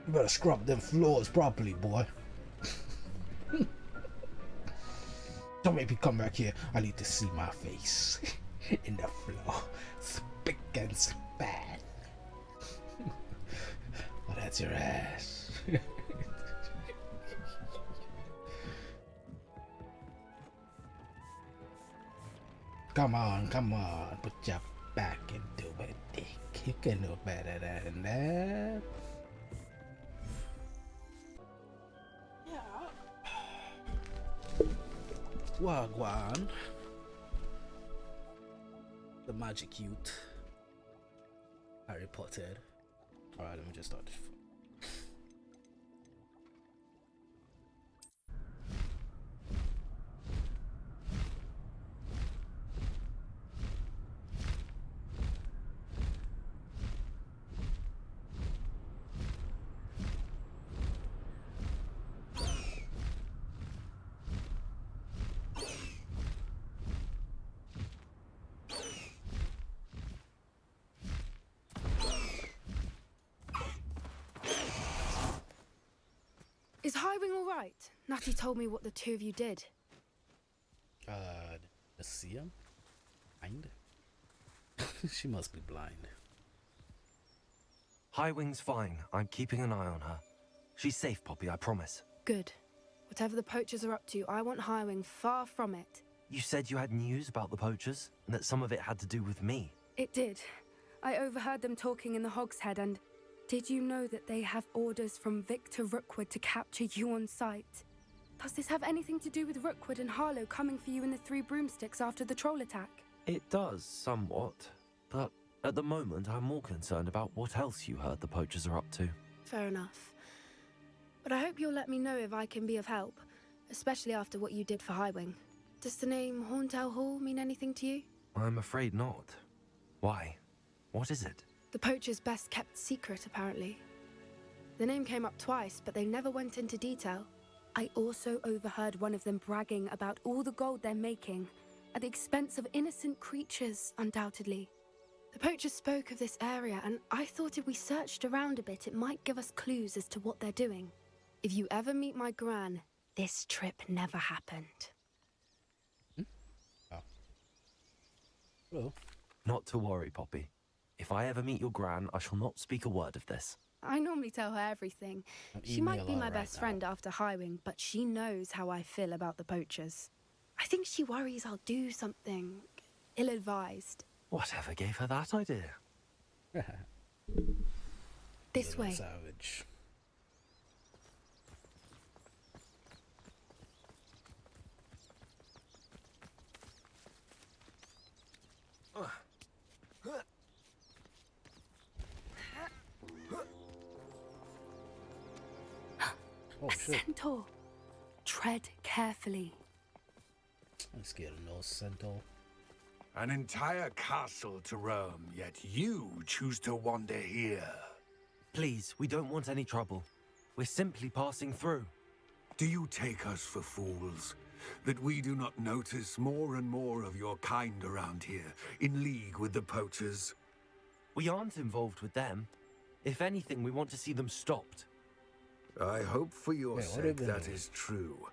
You better scrub them floors properly, boy. Don't make me come back here. I need to see my face in the floor. Spick and span. Oh, that's your ass. Come on, put your back into it, dick. You can do better than that. Yeah. Wagwan. The magic youth. Harry Potter. Alright, let me just start this. Is Highwing all right? Natty told me what the two of you did. See him? Blind? She must be blind. Highwing's fine. I'm keeping an eye on her. She's safe, Poppy, I promise. Good. Whatever the poachers are up to, I want Highwing far from it. You said you had news about the poachers, and that some of it had to do with me. It did. I overheard them talking in the Hogshead, and did you know that they have orders from Victor Rookwood to capture you on sight? Does this have anything to do with Rookwood and Harlow coming for you in the Three Broomsticks after the troll attack? It does, somewhat. But at the moment, I'm more concerned about what else you heard the poachers are up to. Fair enough. But I hope you'll let me know if I can be of help, especially after what you did for Highwing. Does the name Horntail Hall mean anything to you? I'm afraid not. Why? What is it? The poacher's best kept secret, apparently. The name came up twice, but they never went into detail. I also overheard one of them bragging about all the gold they're making, at the expense of innocent creatures, undoubtedly. The poacher spoke of this area, and I thought if we searched around a bit, it might give us clues as to what they're doing. If you ever meet my gran, this trip never happened. Oh. Hello. Not to worry, Poppy. If I ever meet your gran, I shall not speak a word of this. I normally tell her everything. She might be my best friend after Highwing, but she knows how I feel about the poachers. I think she worries I'll do something ill-advised. Whatever gave her that idea? This way. Savage. Oh, shit. Centaur. Tread carefully. I'm scared of no centaur. An entire castle to roam, yet you choose to wander here. Please, we don't want any trouble. We're simply passing through. Do you take us for fools? That we do not notice more and more of your kind around here, in league with the poachers? We aren't involved with them. If anything, we want to see them stopped. I hope for your Yeah, what sake are that they? is true.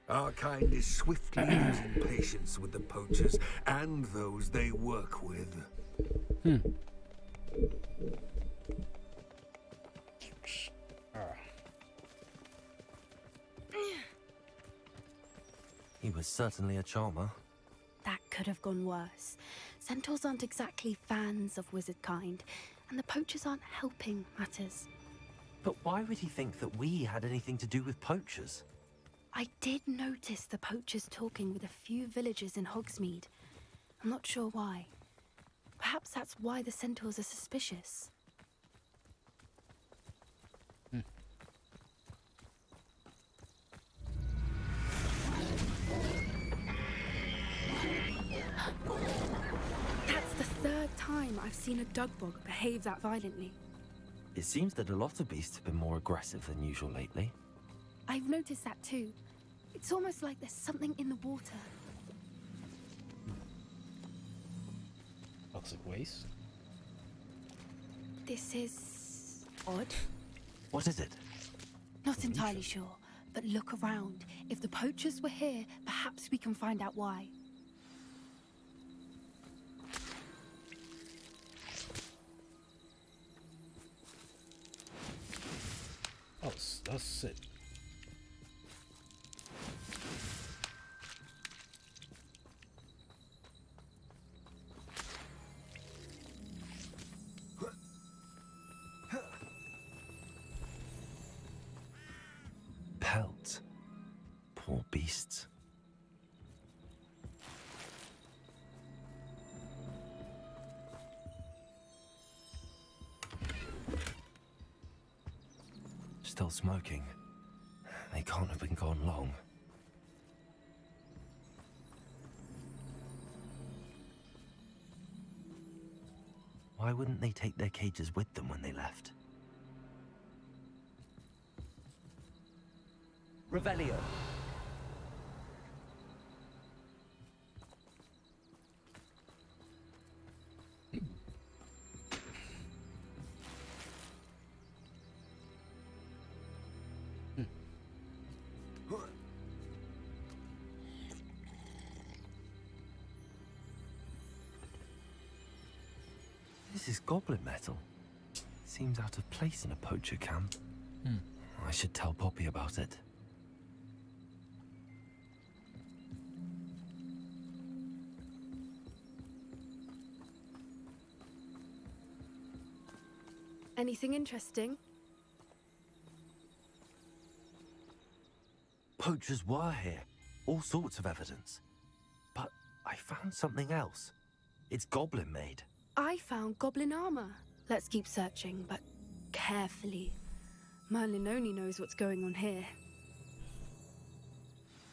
Our kind is swiftly losing patience with the poachers and those they work with. He was certainly a charmer. That could have gone worse. Centaurs aren't exactly fans of wizard kind, and the poachers aren't helping matters. But why would he think that we had anything to do with poachers? I did notice the poachers talking with a few villagers in Hogsmeade. I'm not sure why. Perhaps that's why the centaurs are suspicious. That's the third time I've seen a dugbog behave that violently. It seems that a lot of beasts have been more aggressive than usual lately. I've noticed that too. It's almost like there's something in the water. Toxic waste. This is odd. What is it? Not entirely sure, but look around. If the poachers were here, perhaps we can find out why. Oh, that's it. Pelt. Poor beasts. Still smoking. They can't have been gone long. Why wouldn't they take their cages with them when they left? Revelio. This is goblin metal. Seems out of place in a poacher camp. I should tell Poppy about it. Anything interesting? Poachers were here. All sorts of evidence. But I found something else. It's goblin made. I found goblin armor. Let's keep searching, but carefully. Merlin only knows what's going on here.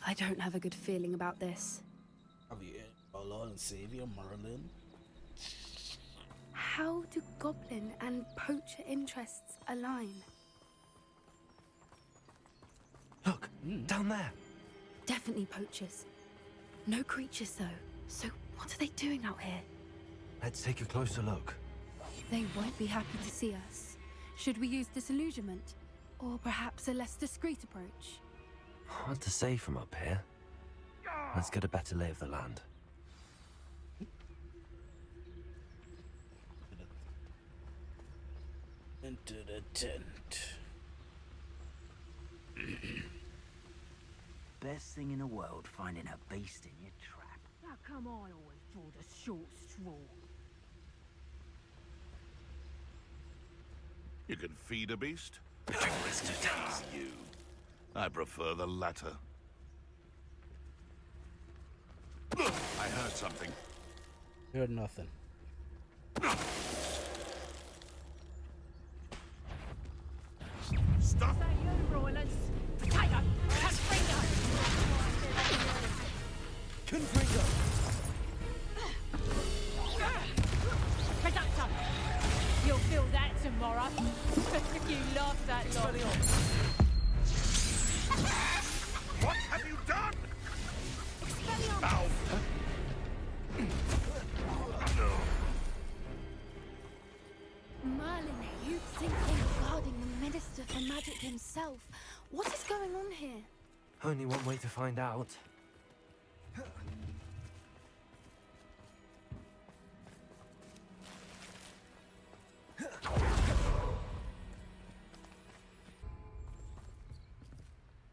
I don't have a good feeling about this. Have you, our Lord and Savior Merlin? How do goblin and poacher interests align? Look, down there. Definitely poachers. No creatures, though. So what are they doing out here? Let's take a closer look. They won't be happy to see us. Should we use disillusionment? Or perhaps a less discreet approach? Hard to say from up here. Let's get a better lay of the land. Into the tent. Best thing in the world, finding a beast in your trap. How come I always draw the short straw? You can feed a beast. You. I prefer the latter. I heard something. You heard nothing. Stop! Say you, Roylance. Potato! Confringo! Confringo! Reducto! You'll feel that tomorrow. If you laugh that long. What have you done? Expelliarmus! Ow! Merlin, you think they're guarding the Minister for Magic himself? What is going on here? Only one way to find out.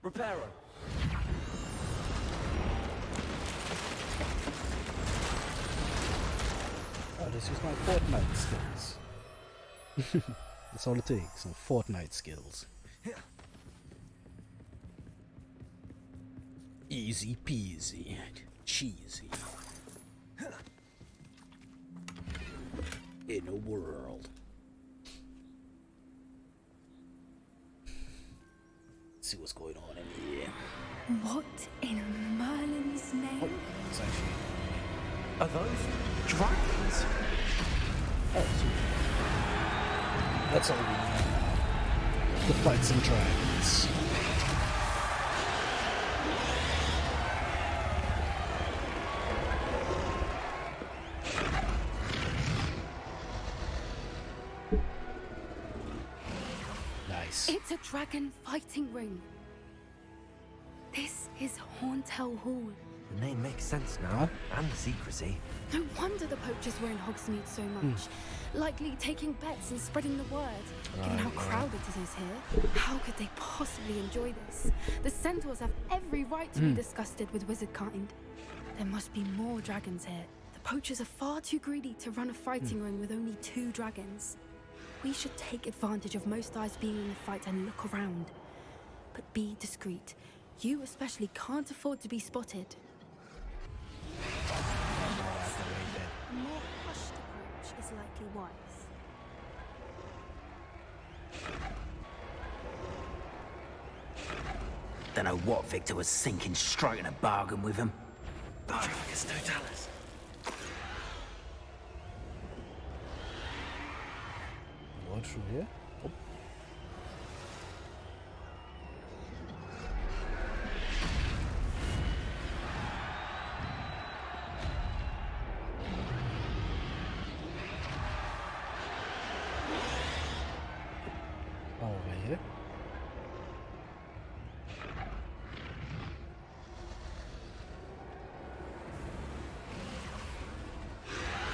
Reparo. Oh, this is my Fortnite skills. That's all it takes, some Fortnite skills. Easy peasy, cheesy. In a world. Let's see what's going on in here. What in Merlin's Oh, name? it's actually. Are those dragons? Oh, that's all we need. To fight some dragons. Nice. It's a dragon fighting ring. This is Hauntel Hall. The name makes sense now, and the secrecy. No wonder the poachers were in Hogsmeade so much. Likely taking bets and spreading the word. Given how crowded it is here, how could they possibly enjoy this? The centaurs have every right to be disgusted with wizard kind. There must be more dragons here. The poachers are far too greedy to run a fighting ring with only 2 dragons. We should take advantage of most eyes being in the fight and look around. But be discreet. You especially can't afford to be spotted. A more hushed approach is likely wise. Don't know what Victor was thinking, striking a bargain with him. Barricus Totalis. Going through here. Oh. Over here.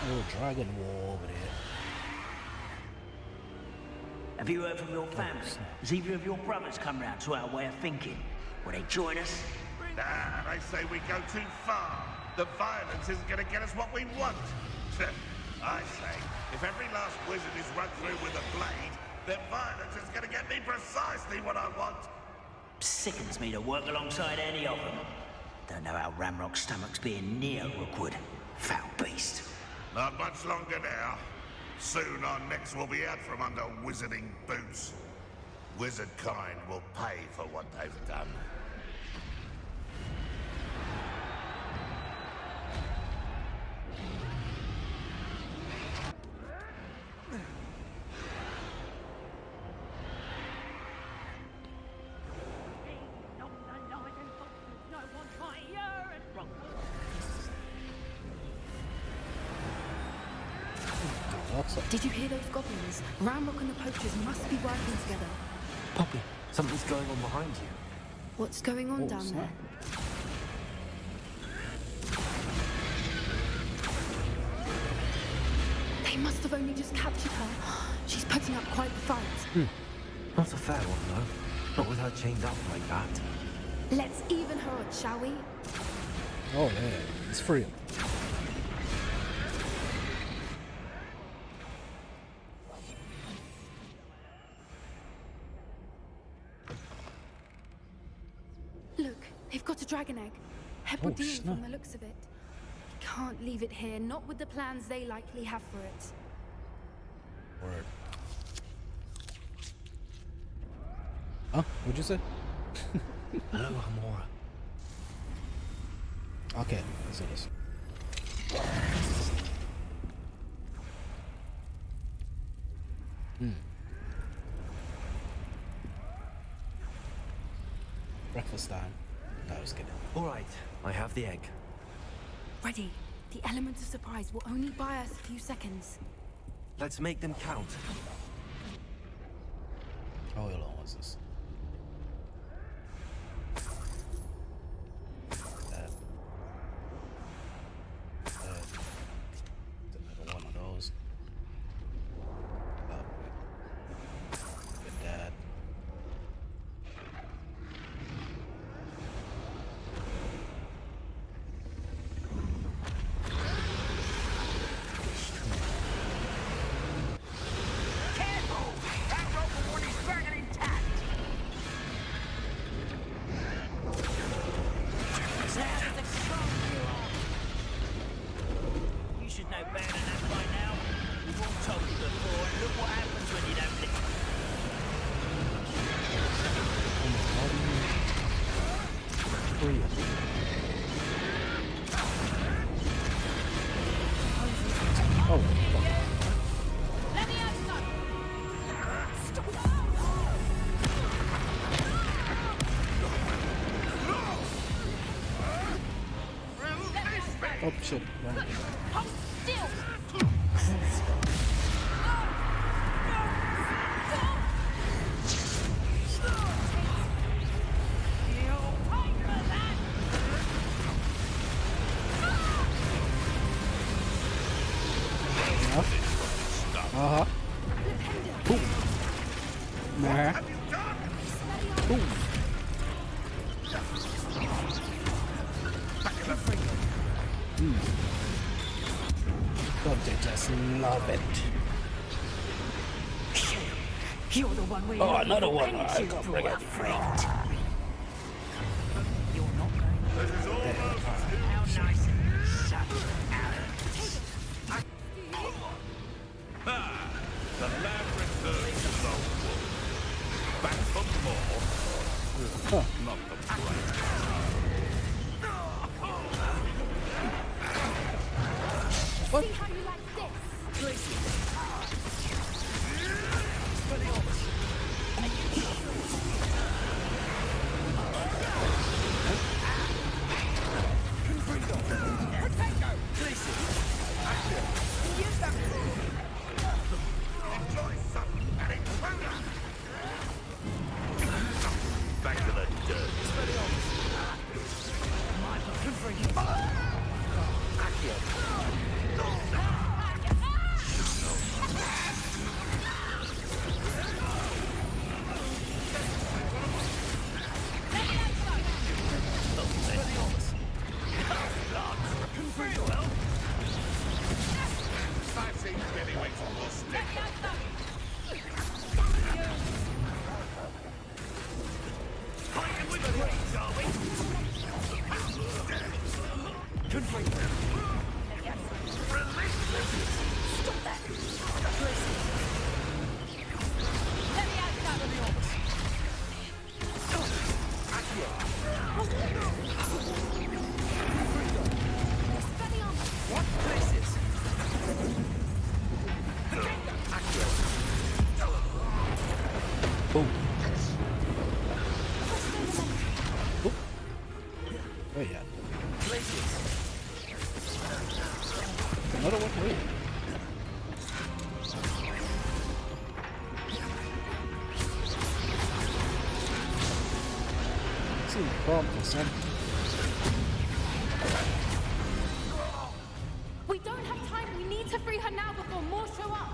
Oh, dragon war over there. Have you heard from your family? Has either of your brothers come round to our way of thinking? Will they join us? Nah, they say we go too far. The violence isn't going to get us what we want. I say, if every last wizard is run through with a blade, then violence is going to get me precisely what I want. Sickens me to work alongside any of them. Don't know how Ramrock's stomach's being near Rookwood. Foul beast. Not much longer now. Soon our necks will be out from under wizarding boots. Wizard kind will pay for what they've done. Did you hear those goblins? Ramrock and the poachers must be working together. Poppy, something's going on behind you. What's going on down there? They must have only just captured her. She's putting up quite the fight. Not a fair one, though. Not with her chained up like that. Let's even her odds, shall we? Oh yeah, it's free. Look, they've got a dragon egg. Hebridean snap. from the looks of it. Can't leave it here, not with the plans they likely have for it. Word. Huh? What'd you say? Hello, Hamora. Okay, let's do this. Breakfast time. That was good. All right, I have the egg. Ready. The element of surprise will only buy us a few seconds. Let's make them count. Oh, hold on, what's this? Another one of those. Oh, good dad. Careful! That rope will want his dragon intact! Sounds like strong you are. You should know better than that by now. We've all told you before, and look what happens when you don't listen. Oh, fuck. Let me have some. Oh shit. Right. Hold still. Uh-huh. Boom. Nah. Boom. Don't they just love it? You're the one we Oh, another one. I painted can't for bring a it. friend. You're not going to. This is almost How nice and such the lab returns to the wolf. Back for more. Not the brain. See how you like this? Enjoy some an intruder. Back to the dirt. I've seen heavyweights on the stick. Boom. Oop. Oh yeah. Another one. Wait. See the prompt or something. We don't have time. We need to free her now before more show up.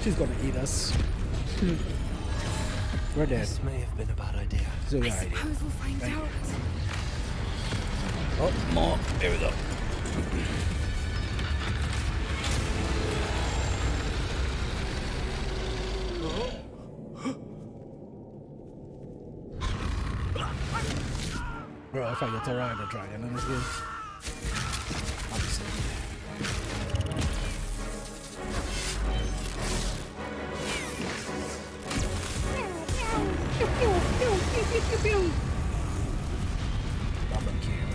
She's gonna eat us. We're dead. This may have been a bad idea. It's a good I idea. suppose we'll find Thank you. out. Oh, more. Here we go. Bro, if I get to ride the dragon in this game, obviously. Double kill.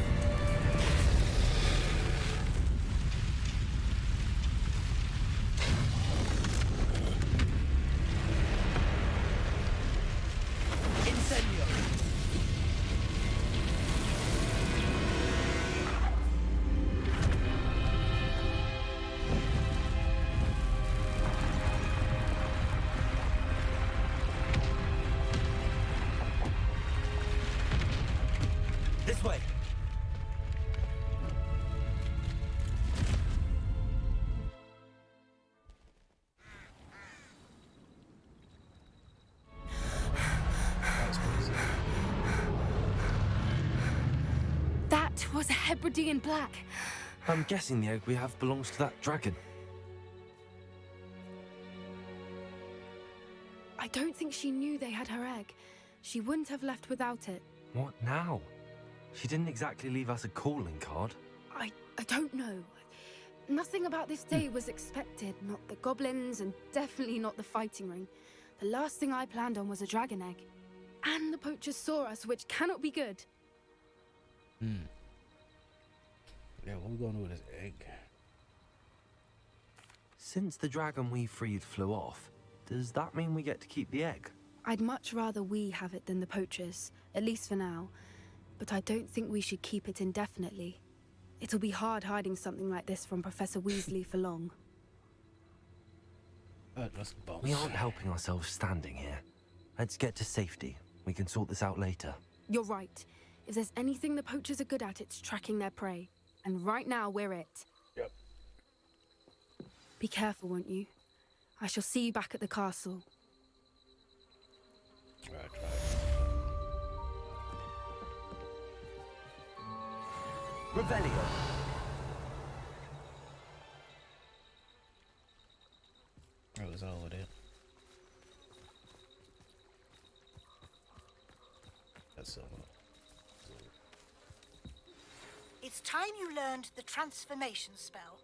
This way. That's crazy. That was a Hebridean black. I'm guessing the egg we have belongs to that dragon. I don't think she knew they had her egg. She wouldn't have left without it. What now? She didn't exactly leave us a calling card. I don't know. Nothing about this day was expected. Not the goblins, and definitely not the fighting ring. The last thing I planned on was a dragon egg. And the poachers saw us, which cannot be good. Yeah, what are we going to do with this egg? Since the dragon we freed flew off, does that mean we get to keep the egg? I'd much rather we have it than the poachers, at least for now. But I don't think we should keep it indefinitely. It'll be hard hiding something like this from Professor Weasley for long. Just bounce. We aren't helping ourselves standing here. Let's get to safety. We can sort this out later. You're right. If there's anything the poachers are good at, it's tracking their prey. And right now, we're it. Yep. Be careful, won't you? I shall see you back at the castle. Right. Revelio. That was all of it. That's all. It's time you learned the transformation spell.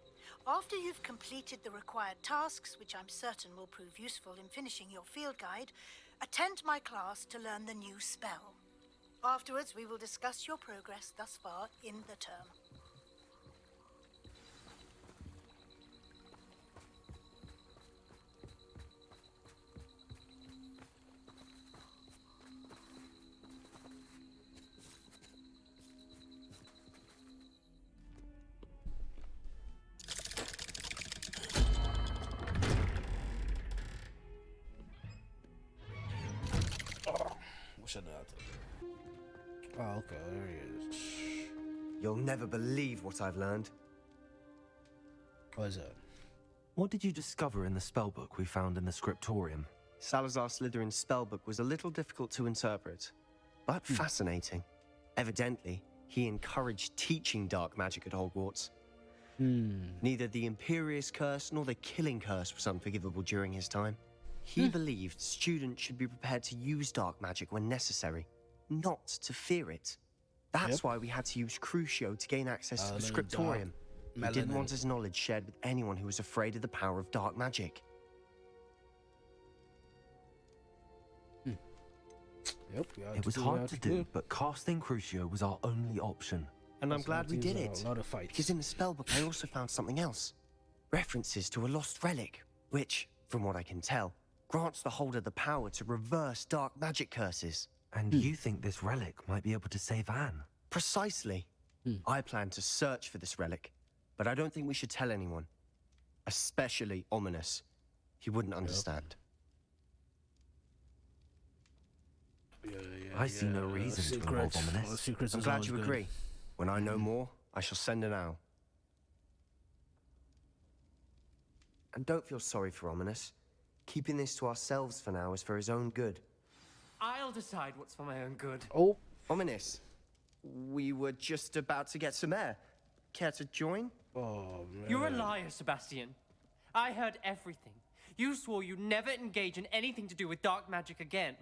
After you've completed the required tasks, which I'm certain will prove useful in finishing your field guide, attend my class to learn the new spell. Afterwards, we will discuss your progress thus far in the term. What's another? Oh, okay, there he is. You'll never believe what I've learned. What is that? What did you discover in the spellbook we found in the scriptorium? Salazar Slytherin's spellbook was a little difficult to interpret, but fascinating. Evidently, he encouraged teaching dark magic at Hogwarts. Neither the Imperious Curse nor the Killing Curse was unforgivable during his time. He believed students should be prepared to use dark magic when necessary, not to fear it. That's why we had to use Crucio to gain access to the scriptorium. He didn't want his knowledge shared with anyone who was afraid of the power of dark magic. Yep, It was hard to do, but casting Crucio was our only option. And I'm glad we did it, A lot of fights. because in the spellbook I also found something else. References to a lost relic, which, from what I can tell, grants the holder the power to reverse dark magic curses. And you think this relic might be able to save Anne? Precisely. I plan to search for this relic, but I don't think we should tell anyone. Especially Ominous. He wouldn't understand. I see no reason to involve Ominous. Secrets I'm is glad always you good. agree. When I know more, I shall send an owl. And don't feel sorry for Ominous. Keeping this to ourselves for now is for his own good. I'll decide what's for my own good. Oh, Ominous, we were just about to get some air. Care to join? oh man. You're a liar, Sebastian. I heard everything. You swore you'd never engage in anything to do with dark magic again.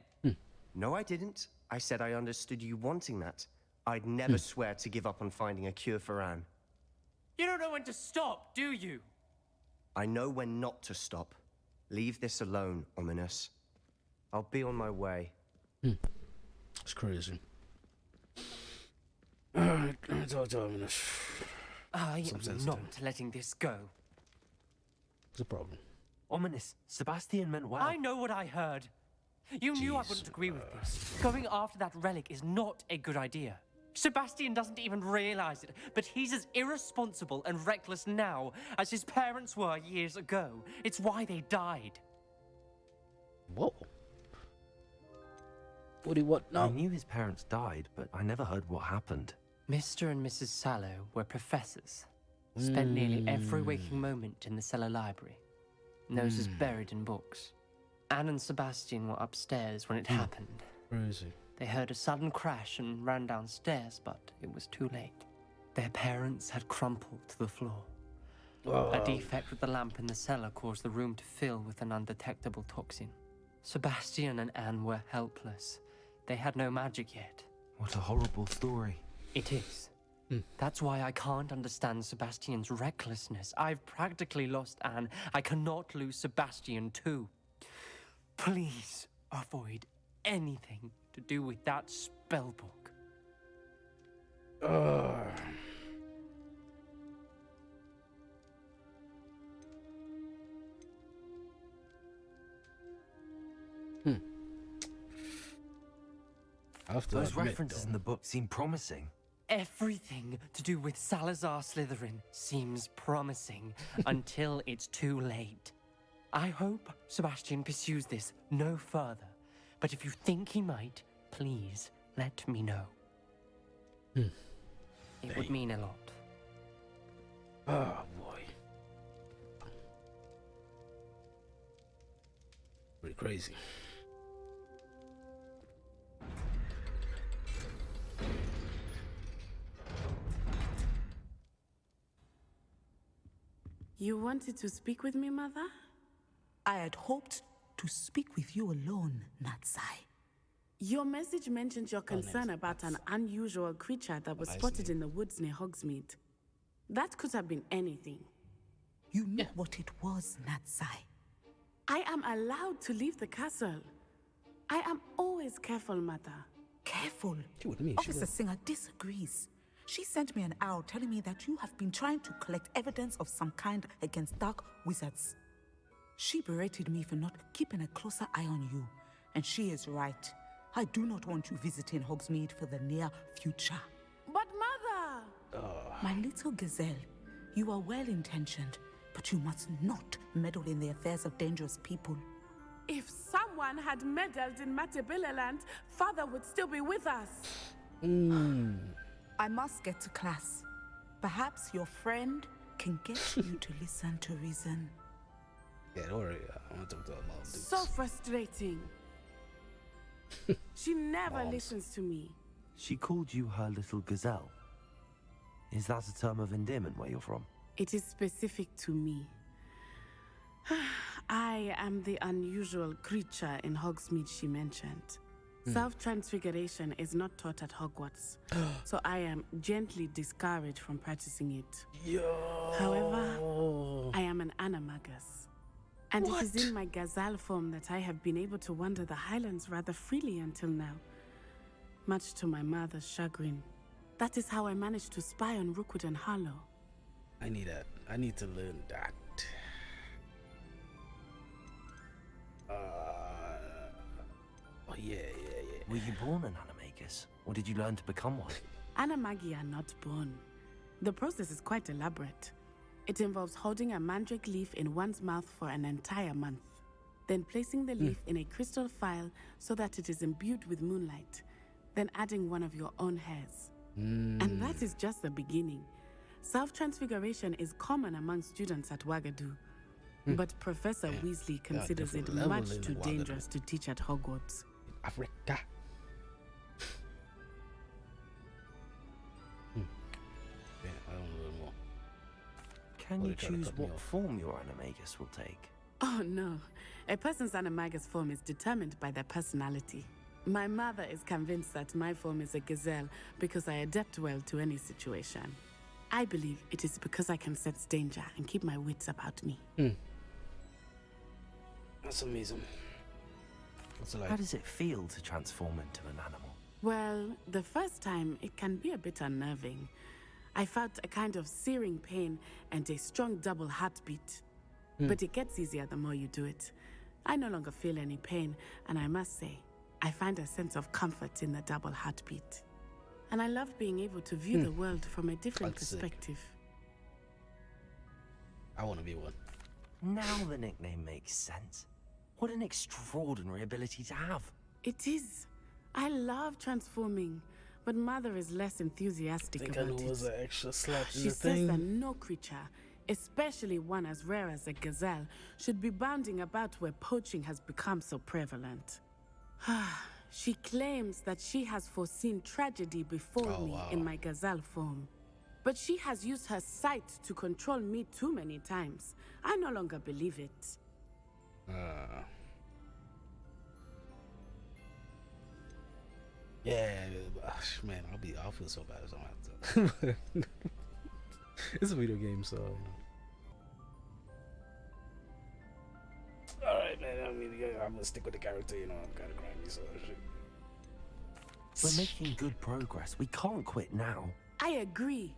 No, I didn't. I said I understood you wanting that. I'd never swear to give up on finding a cure for Anne. You don't know when to stop, do you? I know when not to stop. Leave this alone, Ominous. I'll be on my way. It's crazy. Alright, let me talk to Ominous. I Some am sense not to it. letting this go. What's the problem? Ominous, Sebastian meant well. I know what I heard. You knew I wouldn't agree with this. Going after that relic is not a good idea. Sebastian doesn't even realize it, but he's as irresponsible and reckless now as his parents were years ago. It's why they died. Whoa. What do you want I now? knew his parents died, but I never heard what happened. Mr. and Mrs. Sallow were professors. Spent nearly every waking moment in the cellar library. Noses buried in books. Anne and Sebastian were upstairs when it happened. Crazy. They heard a sudden crash and ran downstairs, but it was too late. Their parents had crumpled to the floor. A defect with the lamp in the cellar caused the room to fill with an undetectable toxin. Sebastian and Anne were helpless. They had no magic yet. What a horrible story. It is. That's why I can't understand Sebastian's recklessness. I've practically lost Anne. I cannot lose Sebastian too. Please avoid anything to do with that spellbook. I have to Those admit, references in the book seem promising. Everything to do with Salazar Slytherin seems promising until it's too late. I hope Sebastian pursues this no further, But if you think he might, please let me know. It would mean a lot. Oh boy. Pretty crazy. You wanted to speak with me, Mother? I had hoped to speak with you alone, Natsai. Your message mentioned your concern about an unusual creature that was spotted in the woods near Hogsmeade. That could have been anything. You knew what it was, Natsai. I am allowed to leave the castle. I am always careful, Mother. Careful? Officer Singer disagrees. She sent me an owl telling me that you have been trying to collect evidence of some kind against dark wizards. She berated me for not keeping a closer eye on you, and she is right. I do not want you visiting Hogsmeade for the near future. But Mother! My little gazelle, you are well-intentioned, but you must not meddle in the affairs of dangerous people. If someone had meddled in Matabeleland, Father would still be with us. I must get to class. Perhaps your friend can get you to listen to reason. Yeah, don't worry. I want to talk to her mom. So frustrating. She never listens to me. She called you her little gazelle. Is that a term of endearment where you're from? It is specific to me. I am the unusual creature in Hogsmeade she mentioned. Self-transfiguration is not taught at Hogwarts, so I am gently discouraged from practicing it. However, I am an animagus, and it is in my gazelle form that I have been able to wander the Highlands rather freely until now, much to my mother's chagrin. That is how I managed to spy on Rookwood and Harlow. I need that. I need to learn that. Oh yeah. Were you born an animagus, or did you learn to become one? Animagi are not born. The process is quite elaborate. It involves holding a mandrake leaf in one's mouth for an entire month, then placing the leaf in a crystal phial so that it is imbued with moonlight, then adding one of your own hairs. And that is just the beginning. Self-transfiguration is common among students at Wagadu, but Professor Weasley considers it much too dangerous to teach at Hogwarts. Africa. Yeah, I don't know more. Can you choose what form your animagus will take? Oh no, a person's animagus form is determined by their personality. My mother is convinced that my form is a gazelle because I adapt well to any situation. I believe it is because I can sense danger and keep my wits about me. That's amazing. What's it like? How does it feel to transform into an animal? Well, the first time it can be a bit unnerving. I felt a kind of searing pain and a strong double heartbeat. But it gets easier the more you do it. I no longer feel any pain, and I must say, I find a sense of comfort in the double heartbeat. And I love being able to view the world from a different perspective. I want to be one. Now the nickname makes sense. What an extraordinary ability to have. It is. I love transforming, but Mother is less enthusiastic about it. I was an extra slap in She the says thing. that no creature, especially one as rare as a gazelle, should be bounding about where poaching has become so prevalent. She claims that she has foreseen tragedy before me in my gazelle form. But she has used her sight to control me too many times. I no longer believe it. Yeah, man, I'll feel so bad if I'm out to. It's a video game, so. Alright, man, I'm gonna stick with the character, I'm kind of grimy, so shit. We're making good progress. We can't quit now. I agree.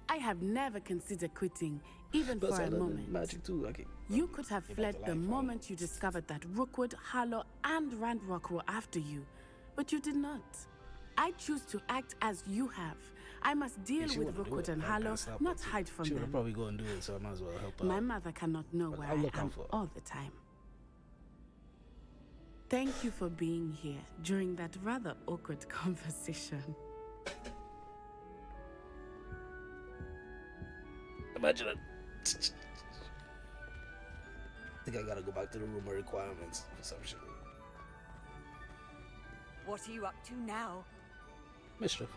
I have never considered quitting, even for a moment. Magic too. Okay. You could have fled the moment you discovered that Rookwood, Harlow, and Ranrock were after you, but you did not. I choose to act as you have. I must deal with Rookwood and Harlow, not hide from She them. would probably go and do it, so I might as well help her. My mother cannot know where I am all the time. Thank you for being here during that rather awkward conversation. Imagine it. I think I gotta go back to the room of requirements for some shit. What are you up to now? Mischief.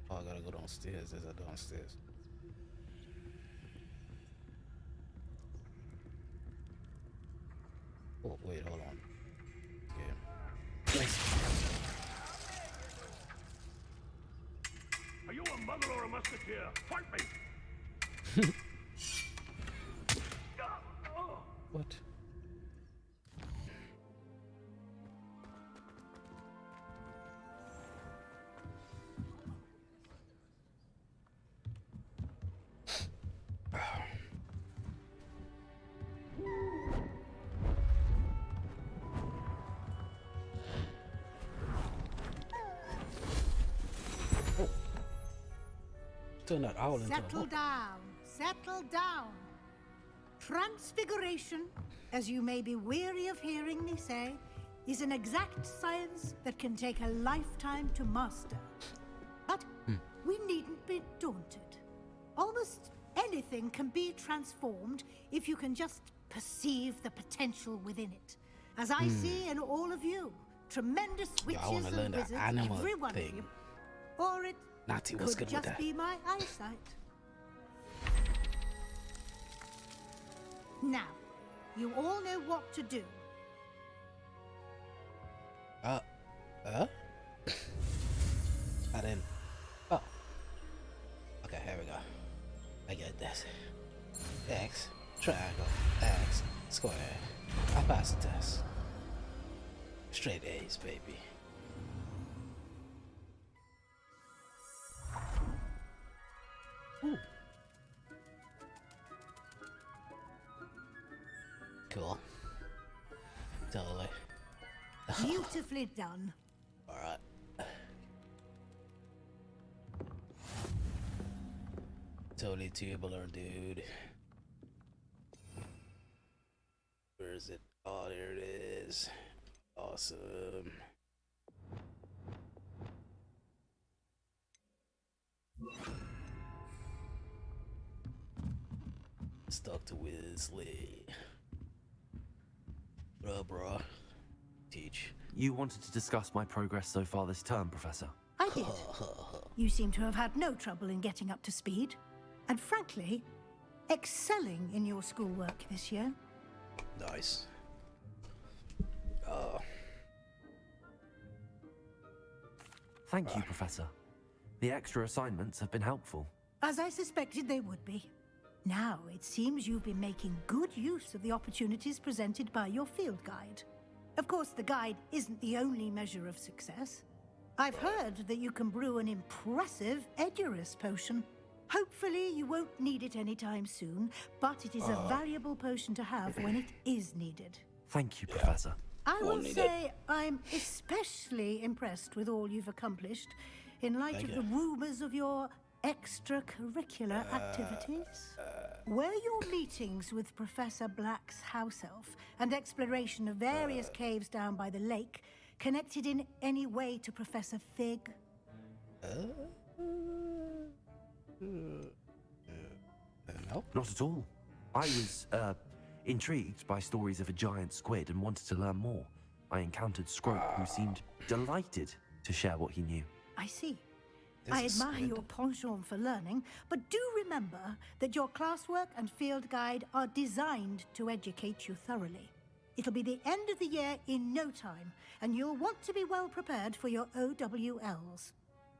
Oh, I gotta go downstairs. There's a downstairs. Oh, wait, hold on. Okay. Are you a mother or a musketeer? Fight me! What? Turn that owl into a Settle book. down. Settle down. Transfiguration, as you may be weary of hearing me say, is an exact science that can take a lifetime to master. But we needn't be daunted. Almost anything can be transformed if you can just perceive the potential within it. As I see in all of you, tremendous witches I wanna learn and that wizards, animal every one thing. of you. Or it Natty was could good with just that. be my eyesight. Now, you all know what to do. I didn't. Oh. Okay, here we go. I get this. X, triangle, X, square. I passed the test. Straight A's, baby. Ooh. Cool. Totally. Beautifully done. Alright. Totally tubular, dude. Where is it? Oh, there it is. Awesome. Let's talk to Weasley. Bruh. Teach. You wanted to discuss my progress so far this term, Professor? I did. You seem to have had no trouble in getting up to speed. And frankly, excelling in your schoolwork this year. Nice. Thank you, Professor. The extra assignments have been helpful. As I suspected they would be. Now, it seems you've been making good use of the opportunities presented by your field guide. Of course, the guide isn't the only measure of success. I've heard that you can brew an impressive Edurus potion. Hopefully, you won't need it anytime soon, but it is a valuable potion to have when it is needed. Thank you, Professor. I will say I'm especially impressed with all you've accomplished in light of the rumors of your extracurricular activities. Were your meetings with Professor Black's house elf and exploration of various caves down by the lake connected in any way to Professor Fig? No. Not at all. I was, intrigued by stories of a giant squid and wanted to learn more. I encountered Scrope, who seemed delighted to share what he knew. I see. I admire your penchant for learning, but do remember that your classwork and field guide are designed to educate you thoroughly. It'll be the end of the year in no time, and you'll want to be well prepared for your OWLs.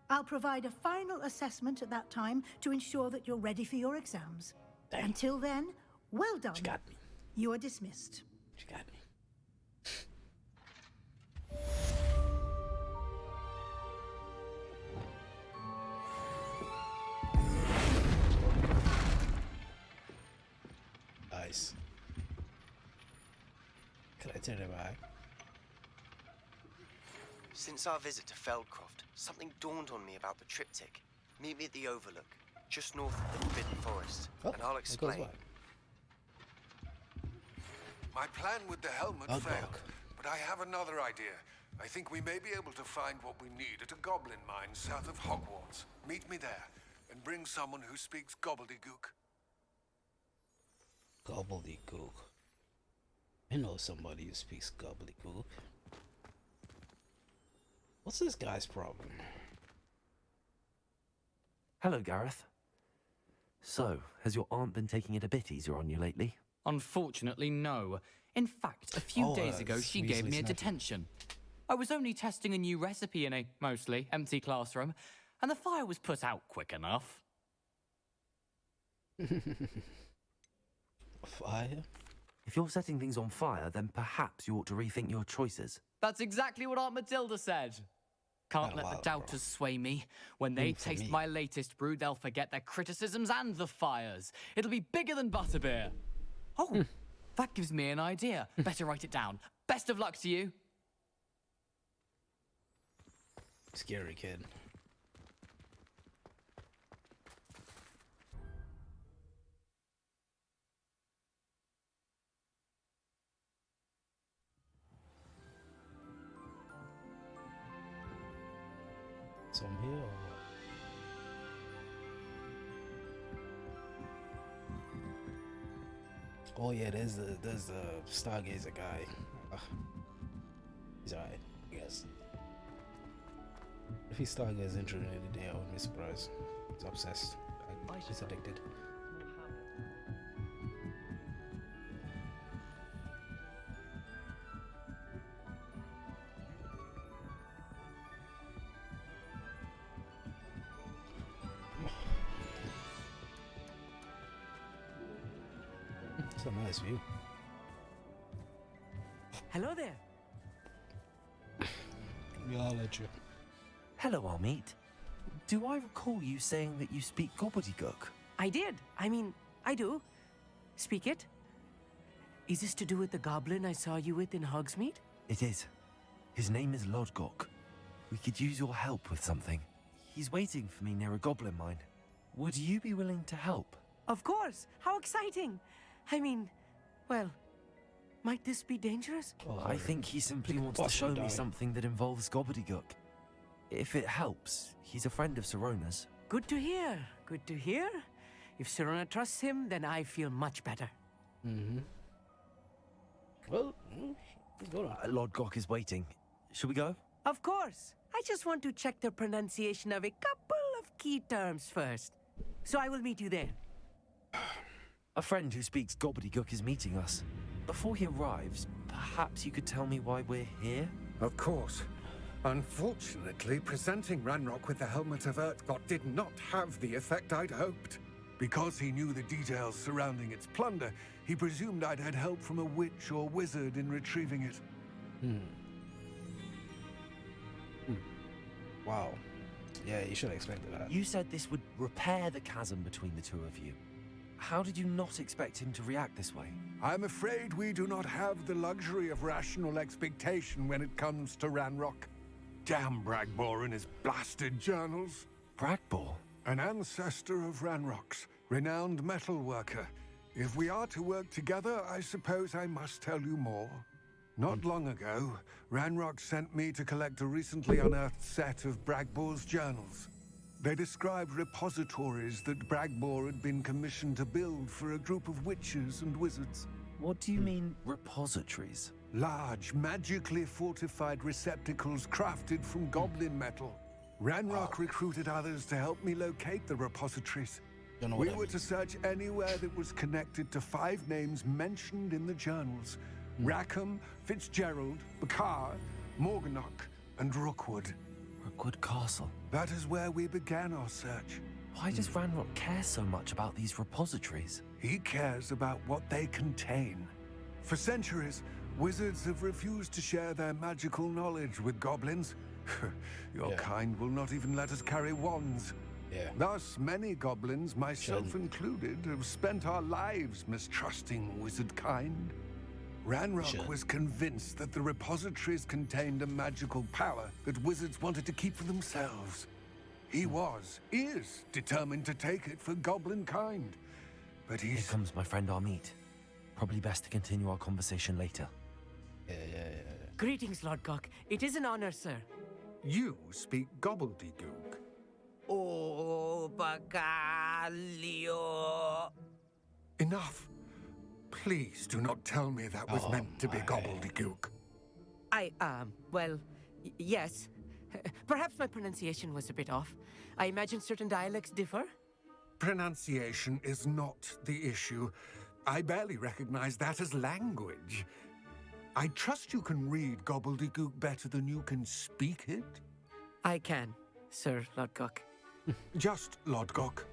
I'll provide a final assessment at that time to ensure that you're ready for your exams. Dang. Until then, well done. She got me. You are dismissed. She got me. Nice. Can I turn it back? Since our visit to Feldcroft, something dawned on me about the triptych. Meet me at the Overlook, just north of the Forbidden Forest, and I'll explain. My plan with the helmet Lodgok. failed, but I have another idea. I think we may be able to find what we need at a goblin mine south of Hogwarts. Meet me there, and bring someone who speaks gobbledygook. Gobbledygook. I know somebody who speaks gobbledygook. What's this guy's problem? Hello, Gareth. So, has your aunt been taking it a bit easier on you lately? Unfortunately, no. In fact, a few days ago, she gave me a detention. I was only testing a new recipe in a mostly empty classroom, and the fire was put out quick enough. Fire? If you're setting things on fire, then perhaps you ought to rethink your choices. That's exactly what Aunt Matilda said. Can't let the doubters sway me. When they taste my latest brew, they'll forget their criticisms and the fires. It'll be bigger than butterbeer. Oh, that gives me an idea. Better write it down. Best of luck to you. Scary kid. So I'm here or what? Oh yeah, there's the Stargazer guy. He's alright, I guess. If he Stargazer intro today, I wouldn't be surprised. He's obsessed. He's addicted. It's a nice view. Hello there. Yeah, I'll let you. Hello, Amit. Do I recall you saying that you speak gobbledygook? I did. I mean, I do. Speak it. Is this to do with the goblin I saw you with in Hogsmeade? It is. His name is Lodgok. We could use your help with something. He's waiting for me near a goblin mine. Would you be willing to help? Of course. How exciting. I mean, well, might this be dangerous? I think he simply wants to show me something that involves gobbledygook. If it helps, he's a friend of Sirona's. Good to hear. Good to hear. If Sirona trusts him, then I feel much better. Mm-hmm. Well, go on. Lodgok is waiting. Shall we go? Of course. I just want to check the pronunciation of a couple of key terms first. So I will meet you there. A friend who speaks gobbledygook is meeting us. Before he arrives, perhaps you could tell me why we're here? Of course. Unfortunately, presenting Ranrock with the Helmet of Urtkot did not have the effect I'd hoped. Because he knew the details surrounding its plunder, he presumed I'd had help from a witch or wizard in retrieving it. Wow. Yeah, you should have expected that. You said this would repair the chasm between the two of you. How did you not expect him to react this way? I'm afraid we do not have the luxury of rational expectation when it comes to Ranrock. Damn Bragbor and his blasted journals. Bragbor? An ancestor of Ranrock's, renowned metal worker. If we are to work together, I suppose I must tell you more. Not long ago, Ranrock sent me to collect a recently unearthed set of Bragbor's journals. They described repositories that Bragbor had been commissioned to build for a group of witches and wizards. What do you mean, repositories? Large, magically fortified receptacles crafted from goblin metal. Ranrock recruited others to help me locate the repositories. We were to search anywhere that was connected to 5 names mentioned in the journals. Rackham, Fitzgerald, Bakar, Morganach, and Rookwood. Rookwood Castle. That is where we began our search. Why does Ranrock care so much about these repositories? He cares about what they contain. For centuries, wizards have refused to share their magical knowledge with goblins. Your kind will not even let us carry wands. Thus, many goblins, myself included, have spent our lives mistrusting wizard kind. Ranrock was convinced that the repositories contained a magical power that wizards wanted to keep for themselves. He is determined to take it for goblin kind. But Here comes my friend Amit. Probably best to continue our conversation later. Yeah. Greetings, Lord Cock. It is an honor, sir. You speak gobbledygook. Oh, Bacalio. Enough. Please do not tell me that was meant to be gobbledygook. Well, yes. Perhaps my pronunciation was a bit off. I imagine certain dialects differ. Pronunciation is not the issue. I barely recognize that as language. I trust you can read gobbledygook better than you can speak it? I can, Sir Lodgok. Just Lodgok.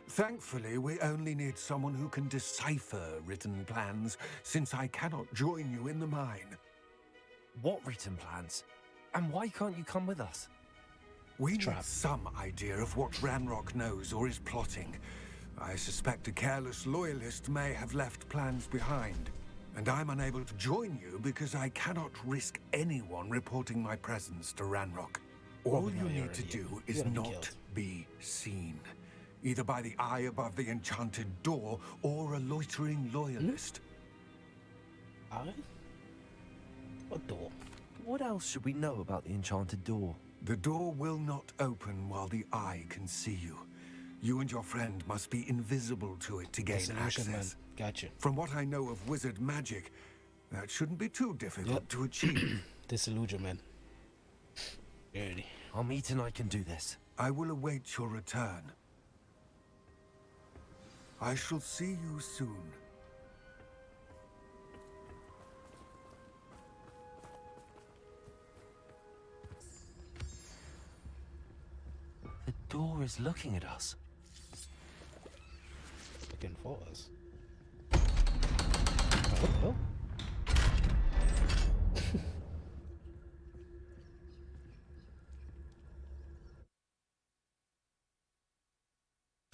Thankfully, we only need someone who can decipher written plans, since I cannot join you in the mine. What written plans? And why can't you come with us? We need some idea of what Ranrock knows or is plotting. I suspect a careless loyalist may have left plans behind. And I'm unable to join you because I cannot risk anyone reporting my presence to Ranrock. All you need to do is not be seen. Either by the eye above the enchanted door or a loitering loyalist. Eye? What door? What else should we know about the enchanted door? The door will not open while the eye can see you. You and your friend must be invisible to it to gain access. Gotcha. From what I know of wizard magic, that shouldn't be too difficult to achieve. Disillusionment. Really. Amit and I can do this. I will await your return. I shall see you soon. The door is looking at us. Looking for us. Oh.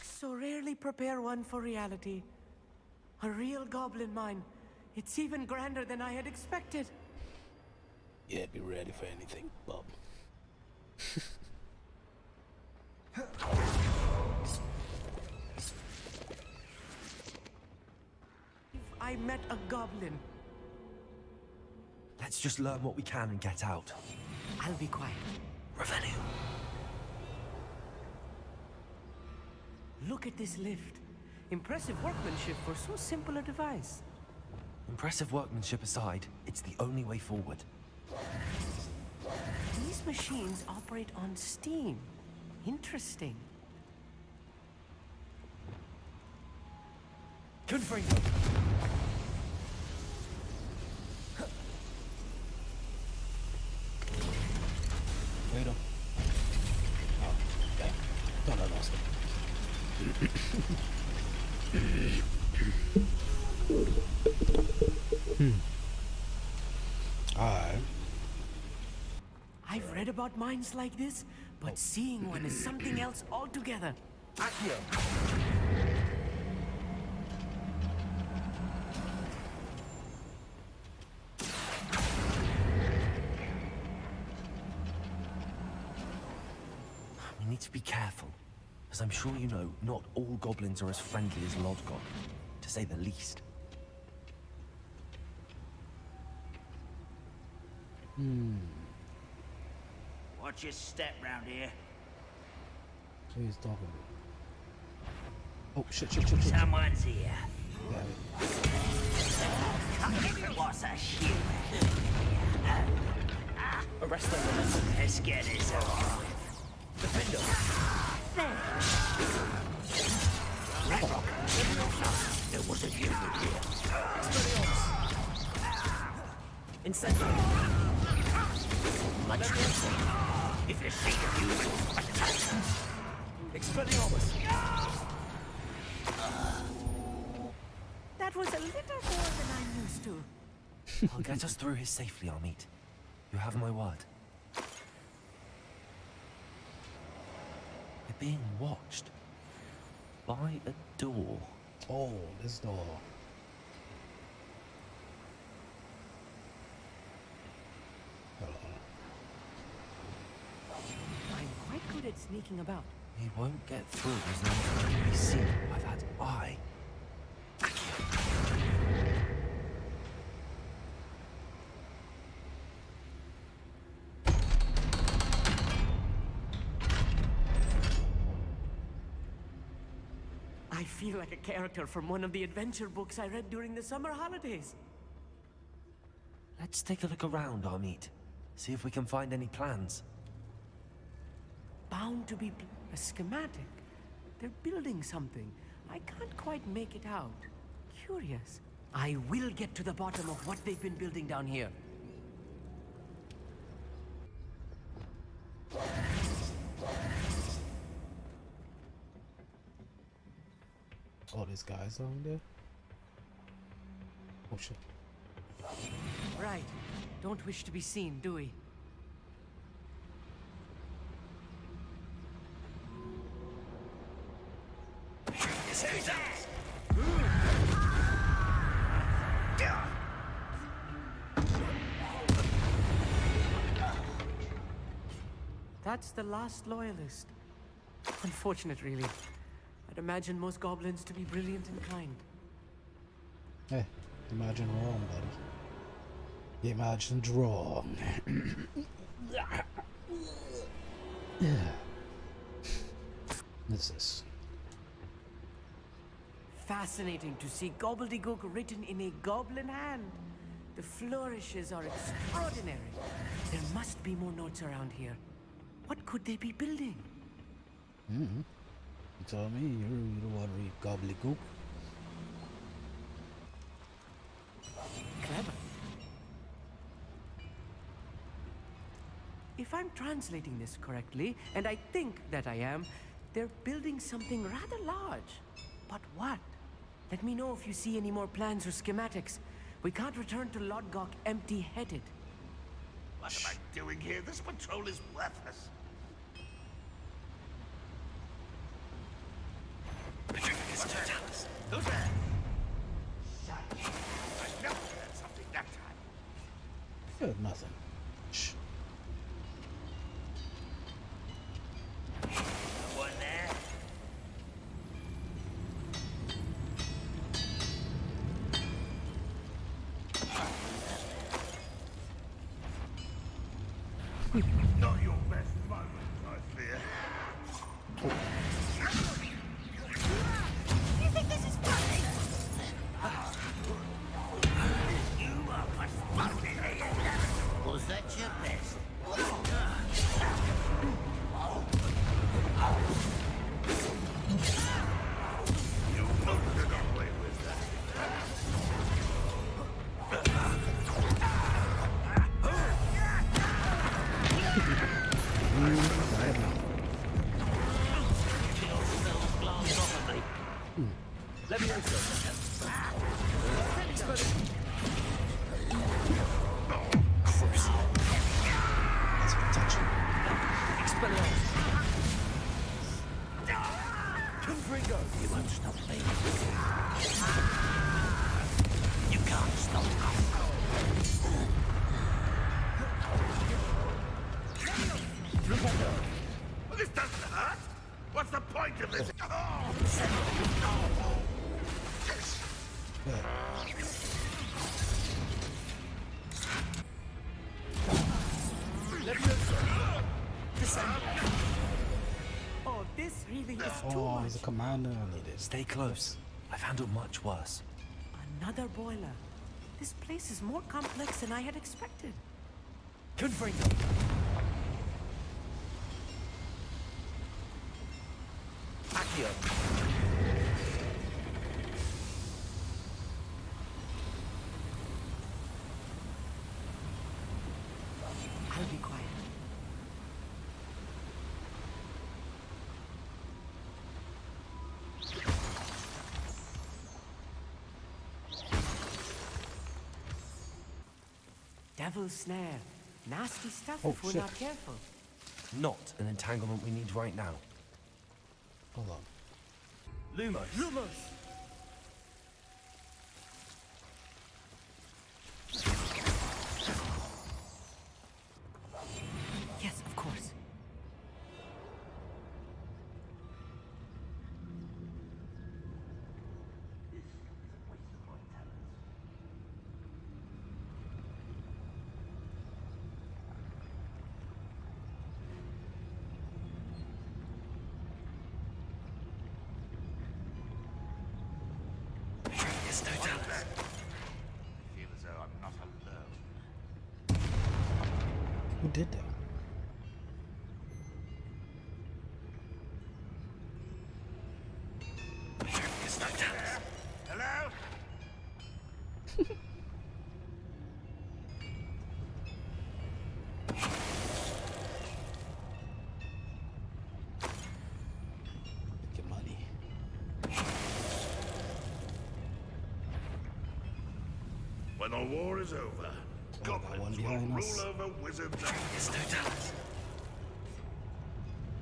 So rarely prepare one for reality. A real goblin mine. It's even grander than I had expected. Yeah, be ready for anything, Bob. I met a goblin. Let's just learn what we can and get out. I'll be quiet. Revenue. Look at this lift. Impressive workmanship for so simple a device. Impressive workmanship aside, it's the only way forward. These machines operate on steam. Interesting. Confirm. Wait up. Oh, okay. Thought I lost it. Alright. I've read about mines like this, but seeing one is something else altogether. Accio. We need to be careful, as I'm sure you know, not all goblins are as friendly as Lodgok, to say the least. Watch your step round here. Who's talking to? Oh, shit. Someone's here. Yeah. What's a human? Arrest them. Let's get this over. Defender. There was a human here. Incendiary. Much if you see a human, attack. Expelliarmus. That was a little more than I'm used to. I'll get us through here safely, Amit. You have my word. We're being watched. By a door. Oh, this door. I'm quite good at sneaking about. He won't get through as long as he can be seen by that eye. I feel like a character from one of the adventure books I read during the summer holidays. Let's take a look around, Amit. See if we can find any plans. Bound to be a schematic. They're building something. I can't quite make it out. Curious. I will get to the bottom of what they've been building down here. All these guys on there. Oh shit. Right. Don't wish to be seen, do we? That's the last loyalist. Unfortunate, really. I'd imagine most goblins to be brilliant and kind. Hey, imagine wrong, buddy. You imagined wrong. What's this? Fascinating to see gobbledygook written in a goblin hand. The flourishes are extraordinary. There must be more notes around here. What could they be building? You tell me, you don't want to read gobbledygook. Clever. If I'm translating this correctly, and I think that I am, they're building something rather large. But what? Let me know if you see any more plans or schematics. We can't return to Lodgok empty-headed. What am I doing here? This patrol is worthless. Who's there? I never heard something that time. Good, nothing. Shh. No one there? Not your best moment, I fear. You think this is funny? You are postponing it. Was that your best? You won't get away with that. Let me know, sir. That's protection. Expelliarmus. Confringo. You won't stop me. You can't stop me. Well, this doesn't hurt. What's the point of this? Oh, this really is too Oh, much. he's a commander. I need it. Stay close. I've handled much worse. Another boiler. This place is more complex than I had expected. Confringo. Accio. I'll be quiet. Devil's snare. Nasty stuff Oh, if we're shit. not careful. Not an entanglement we need right now. Hold on. Lumos. Lumos! Yes, of course. did that? Hello? Get your money. When the war is over, goblins will rule over wizards and wizards.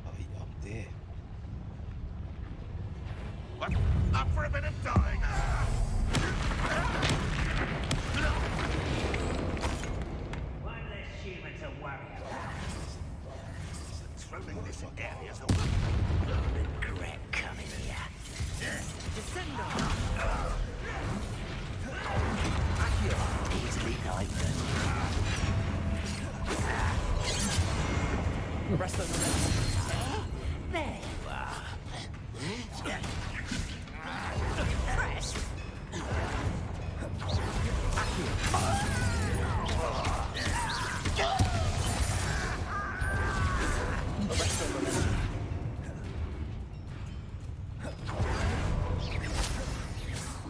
Oh, he up there. What? Up for a bit of dying? One less human to worry about. Controlling this area is a Regret coming here. Descendo! Easily nightmare. Rest of the There you are. Press.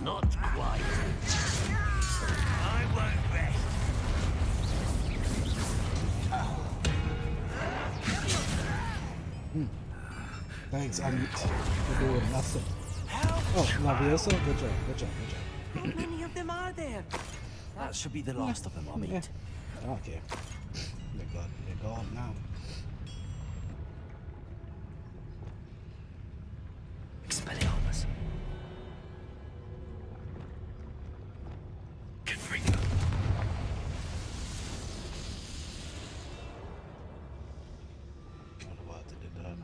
Not quite. I won't rest. Thanks, Amit, for doing nothing. Oh, Lavioso, good job, good job, good job. How many of them are there? That should be the last of them, Amit. Okay. They're gone now. Expelliarmus. Confringo. I don't know why they did that.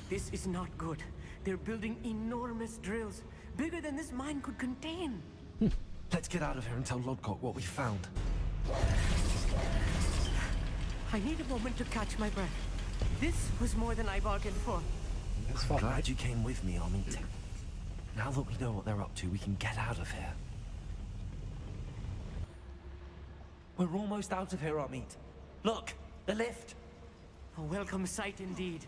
This is not good. They're building enormous drills, bigger than this mine could contain. Let's get out of here and tell Lodgok what we found. I need a moment to catch my breath. This was more than I bargained for. I'm glad you came with me, Amit. Now that we know what they're up to, we can get out of here. We're almost out of here, Amit. Look, the lift. A welcome sight indeed.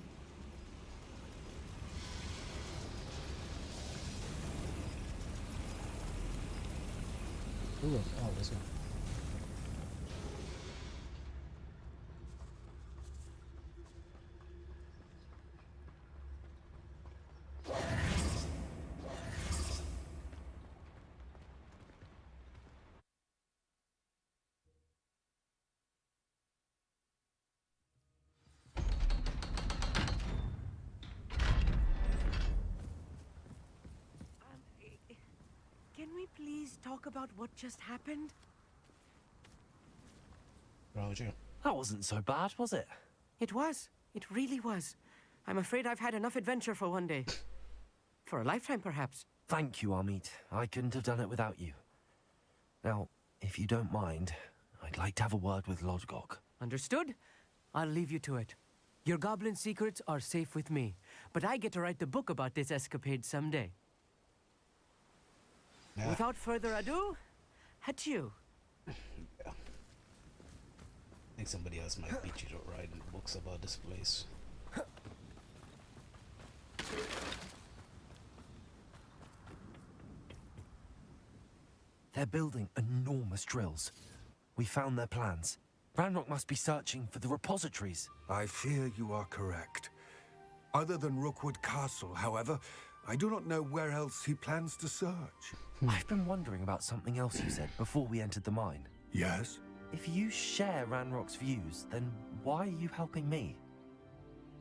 Ooh, oh, this one. Can we please talk about what just happened? Roger. That wasn't so bad, was it? It was. It really was. I'm afraid I've had enough adventure for one day. For a lifetime, perhaps. Thank you, Amit. I couldn't have done it without you. Now, if you don't mind, I'd like to have a word with Lodgok. Understood? I'll leave you to it. Your goblin secrets are safe with me, but I get to write the book about this escapade someday. Yeah. Without further ado, adieu. Yeah. I think somebody else might beat you to writing books about this place. They're building enormous drills. We found their plans. Ranrock must be searching for the repositories. I fear you are correct. Other than Rookwood Castle, however, I do not know where else he plans to search. I've been wondering about something else you said before we entered the mine. Yes? If you share Ranrock's views, then why are you helping me?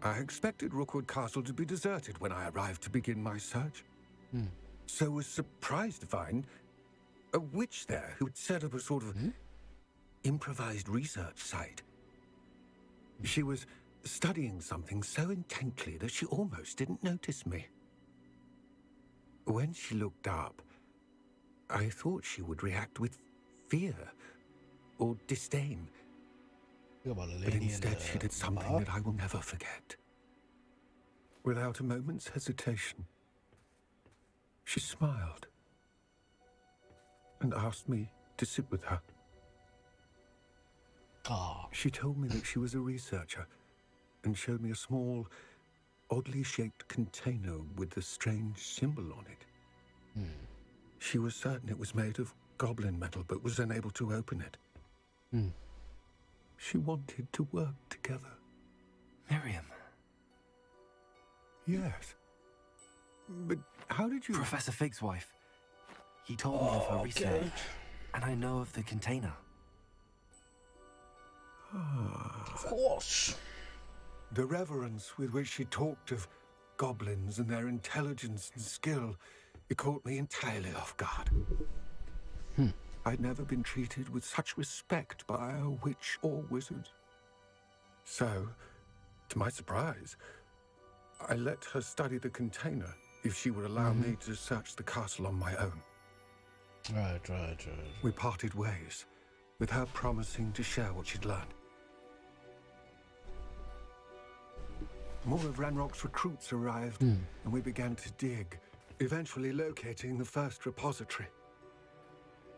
I expected Rookwood Castle to be deserted when I arrived to begin my search. So was surprised to find a witch there who had set up a sort of improvised research site. She was studying something so intently that she almost didn't notice me. When she looked up, I thought she would react with fear or disdain. But instead she did something that I will never forget. Without a moment's hesitation, she smiled. and asked me to sit with her. She told me that she was a researcher and showed me a small, oddly shaped container with a strange symbol on it. She was certain it was made of goblin metal, but was unable to open it. She wanted to work together. Miriam. Yes. But how did you... Professor Fig's wife. He told me of her research, and I know of the container. Of course. The reverence with which she talked of goblins and their intelligence and skill, it caught me entirely off guard. I'd never been treated with such respect by a witch or wizard. So, to my surprise, I let her study the container if she would allow me to search the castle on my own. Right. We parted ways, with her promising to share what she'd learned. More of Ranrock's recruits arrived, and we began to dig, eventually locating the first repository.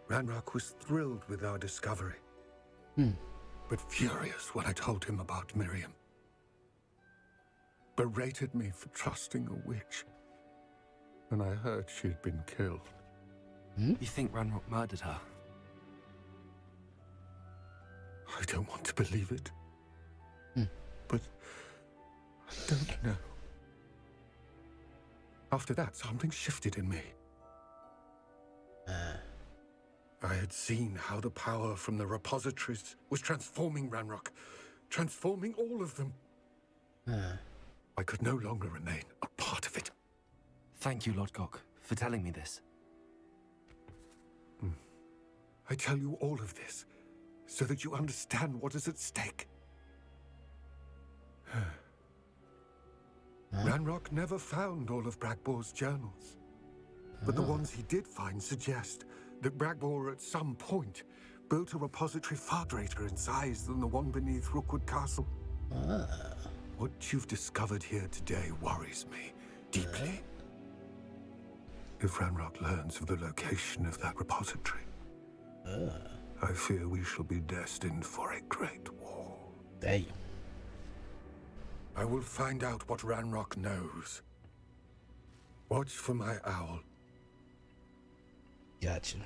Ranrock was thrilled with our discovery, but furious when I told him about Miriam. Berated me for trusting a witch, and I heard she'd been killed. You think Ranrock murdered her? I don't want to believe it, but I don't know. After that, something shifted in me. I had seen how the power from the repositories was transforming Ranrock, transforming all of them. I could no longer remain a part of it. Thank you, Lodgok, for telling me this. I tell you all of this so that you understand what is at stake. Ranrock never found all of Bragbor's journals, but the ones he did find suggest that Bragbor at some point built a repository far greater in size than the one beneath Rookwood Castle. What you've discovered here today worries me deeply. If Ranrock learns of the location of that repository, I fear we shall be destined for a great war. Damn. I will find out what Ranrock knows. Watch for my owl. Gotcha.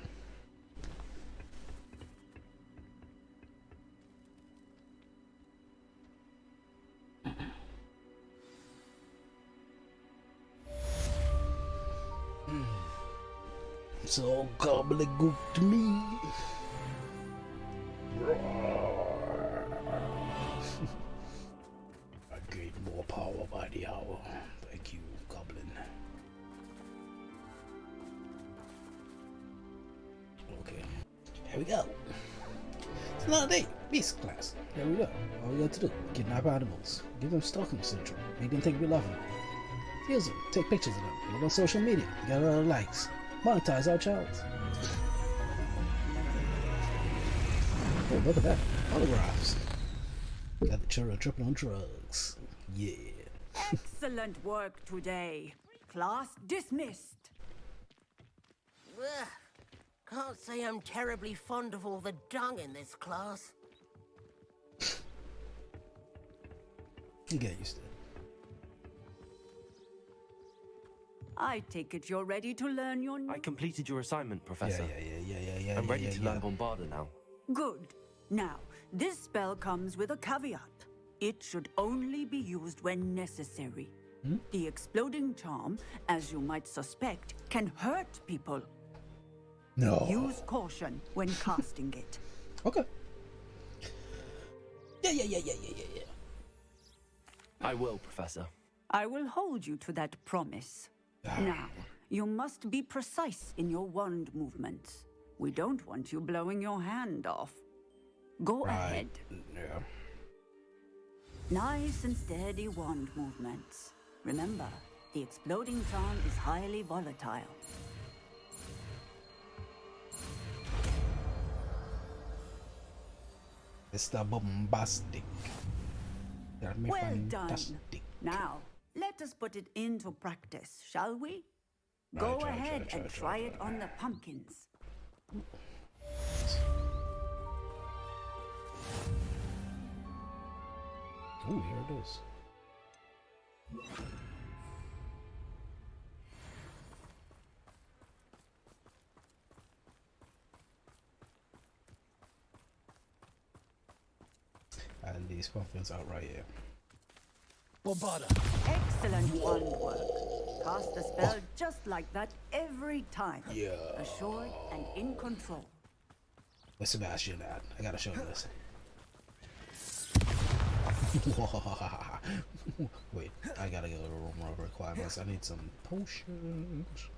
It's all gobbledygook to me. I gain more power by the hour. Thank you, Goblin. Okay, here we go. It's another day. Beast class. Here we go. All we got to do: kidnap animals, give them Stockholm syndrome, make them think we love them, use them, take pictures of them, put it on social media, get a lot of likes, monetize our child. Oh, look at that. Autographs. Got the children tripping on drugs. Yeah. Excellent work today. Class dismissed. Ugh. Can't say I'm terribly fond of all the dung in this class. You get used to it. I take it you're ready to learn your new... I completed your assignment, Professor. Yeah. I'm ready to learn Bombarda now. Good. Now, this spell comes with a caveat. It should only be used when necessary. The exploding charm, as you might suspect, can hurt people. No. Use caution when casting it. Okay. Yeah. I will, Professor. I will hold you to that promise. Now, you must be precise in your wand movements. We don't want you blowing your hand off. Go ahead. Yeah. Nice and steady wand movements. Remember, the exploding charm is highly volatile. Mr. Bombastic. Well done. Now, let us put it into practice, shall we? Go ahead and try it on the pumpkins. Ooh, here it is. And these pumpkins out right here. Excellent wand work. Cast the spell just like that every time. Yeah. Assured and in control. Where's Sebastian at? I gotta show him this. Wait, I gotta go to the room of requirements. I need some potions.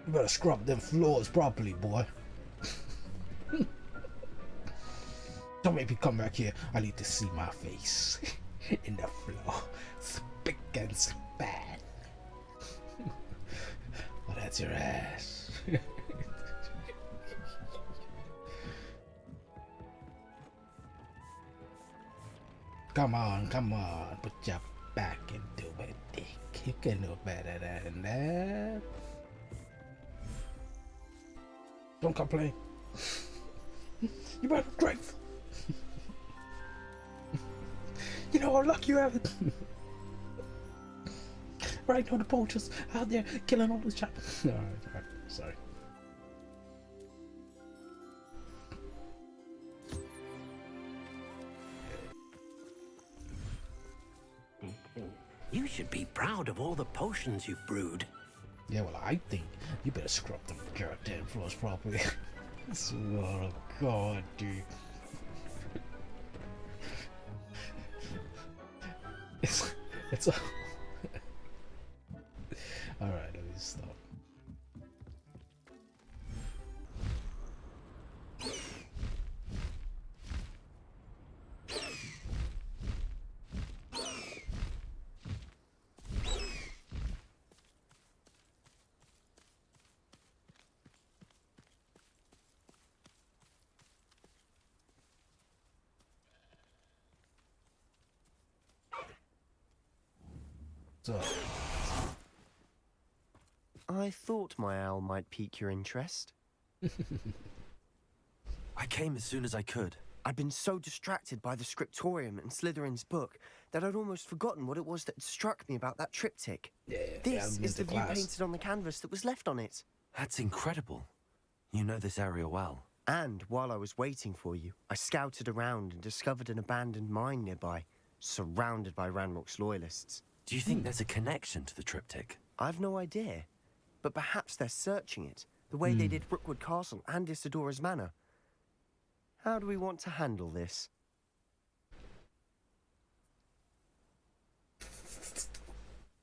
You better scrub them floors properly, boy. Don't make me come back here. I need to see my face in the floor. Spick and span. Oh, that's your ass. Come on, put your back into it, dick. You can do better than that. Don't complain. You better be grateful. You know how lucky you have it. Right now the poachers out there killing all the choppers. Alright, sorry. You should be proud of all the potions you've brewed. Yeah, well, I think you better scrub them goddamn floors properly. I swear to God, dude. It's a... Alright, let me stop. So, I thought my owl might pique your interest. I came as soon as I could. I'd been so distracted by the scriptorium and Slytherin's book that I'd almost forgotten what it was that struck me about that triptych. This is the view painted on the canvas that was left on it. That's incredible. You know this area well. And while I was waiting for you, I scouted around and discovered an abandoned mine nearby, surrounded by Ranrock's loyalists. Do you think there's a connection to the triptych? I've no idea, but perhaps they're searching it, the way they did Rookwood Castle and Isidora's Manor. How do we want to handle this?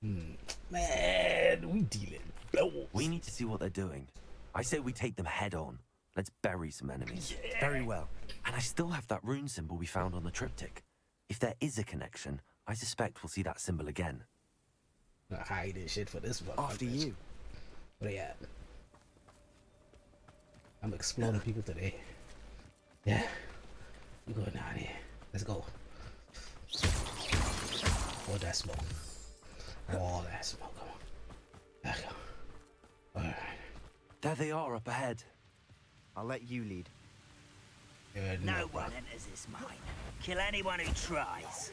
Man, we dealing blows. We need to see what they're doing. I say we take them head on. Let's bury some enemies. Yeah. Very well. And I still have that rune symbol we found on the triptych. If there is a connection, I suspect we'll see that symbol again. Not hiding shit for this one. After you. Where they at? I'm exploding people today. Yeah. We're going down here. Let's go. All that smoke. All that smoke. Come on. There we go. Alright. There they are up ahead. I'll let you lead. No one enters this mine. Kill anyone who tries.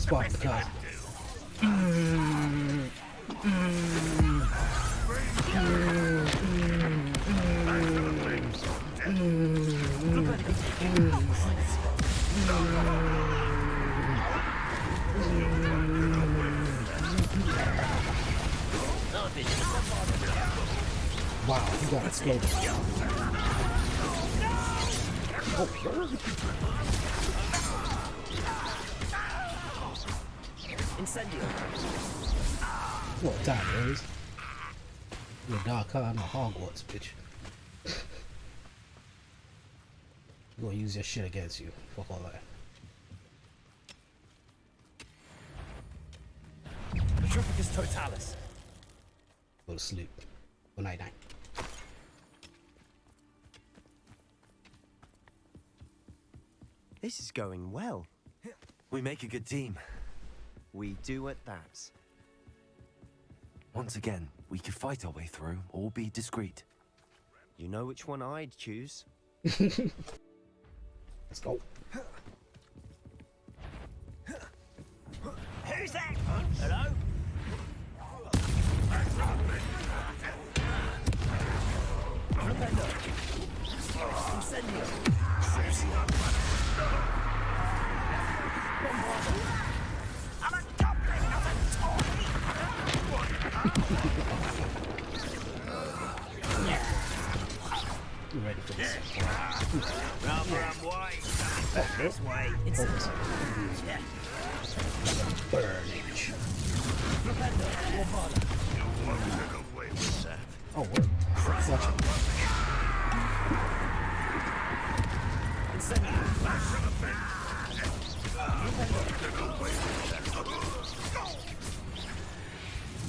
Spot the car. Wow, you got exploded. Incendio. What time it is? You're a dark con or Hogwarts, bitch. I'm gonna use your shit against you. Fuck all that. Petrificus Totalis. Go to sleep. Good night, night. This is going well. We make a good team. We do at that. Once again, we We could fight our way through, or be discreet. You know which one I'd choose. Let's go. Who's that? Hello? I'm a goblin, not a toy! You ready for this? Rather I'm white. This way. It's Burnage. Oh, word. Watch it.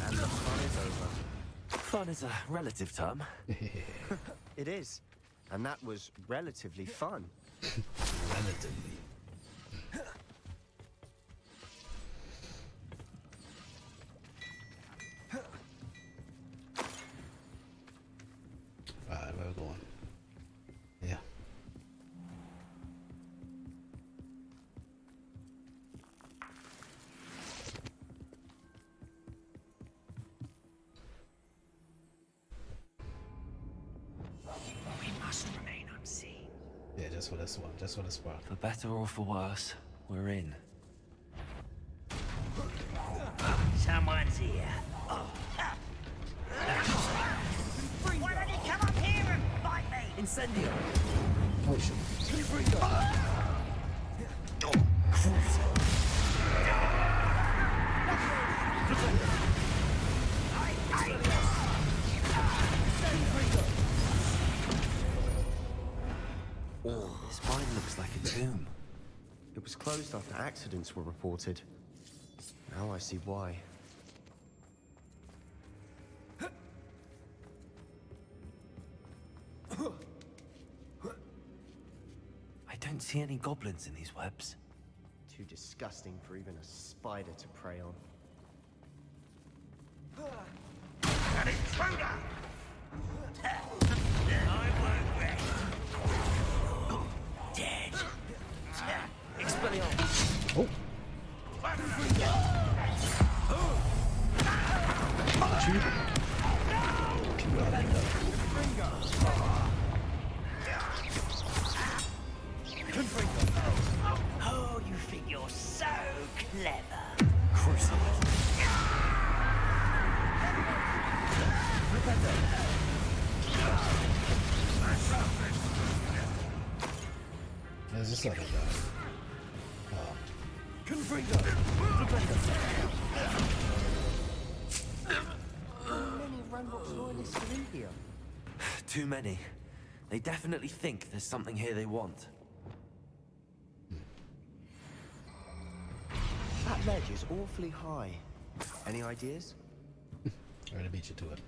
And the fun is over. Fun is a relative term. It is. And that was relatively fun. Relatively. Alright, where we going? Yeah. We must remain unseen. Yeah, just for this one. Just for this part. For better or for worse, we're in. Someone's here. Oh. Why don't you come up here and fight me? Incendio! Oh shit. Oh, this mine looks like a tomb. It was closed after accidents were reported. Now I see why. I don't see any goblins in these webs. Too disgusting for even a spider to prey on. An intruder! I won't rest. Dead. Expelliarmus! Oh. Oh, you think you're so clever. There's this other guy. Many Ranrock's loyalists are in here. Too many. They definitely think there's something here they want. That ledge is awfully high. Any ideas? I'm gonna beat you to it.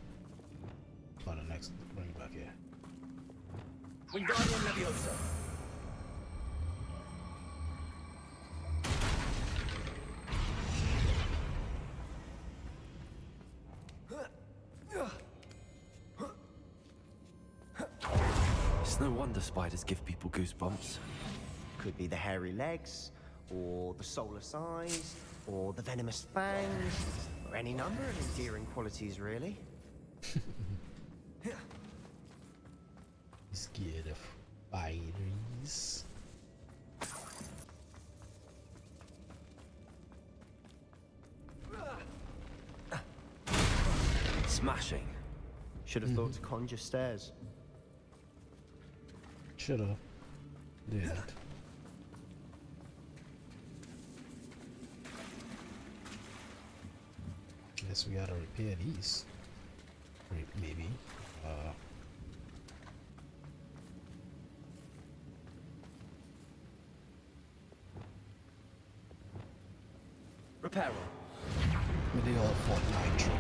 Find the next. Bring it back here. Wingardium Leviosa. It's no wonder spiders give people goosebumps. Could be the hairy legs, or the soulless eyes, or the venomous fangs, or any number of endearing qualities, really. Scared of spiders. Smashing. Should have thought to conjure stairs. Shoulda. Didn't. Guess we gotta repair these. Maybe. Repair. With the old Fortnite trick.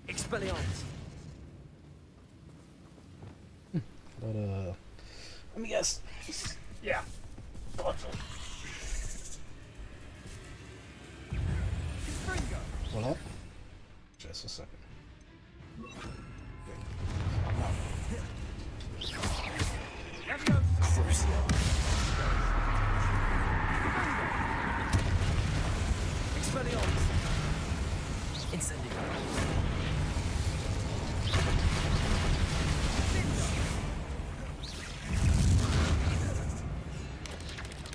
Expelliarmus. But let me guess. Yeah. Hold up. Just a second. Expelliarmus! Incendio!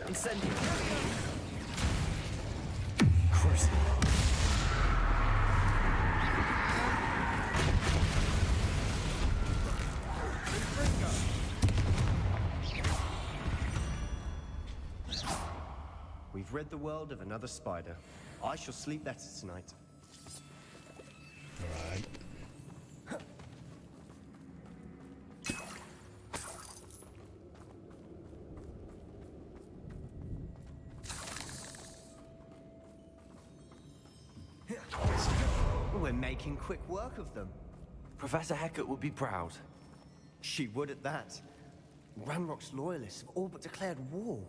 Incendio! Crucible! We've rid the world of another spider. I shall sleep better tonight. Alright. We're making quick work of them. Professor Hecat would be proud. She would at that. Ranrock's loyalists have all but declared war.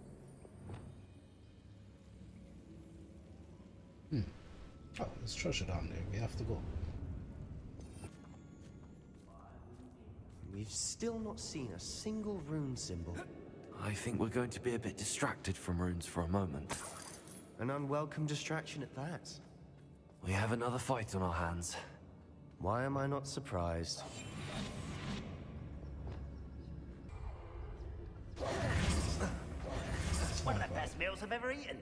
Oh, there's treasure down there. We have to go. We've still not seen a single rune symbol. I think we're going to be a bit distracted from runes for a moment. An unwelcome distraction at that. We have another fight on our hands. Why am I not surprised? One of the best meals I've ever eaten.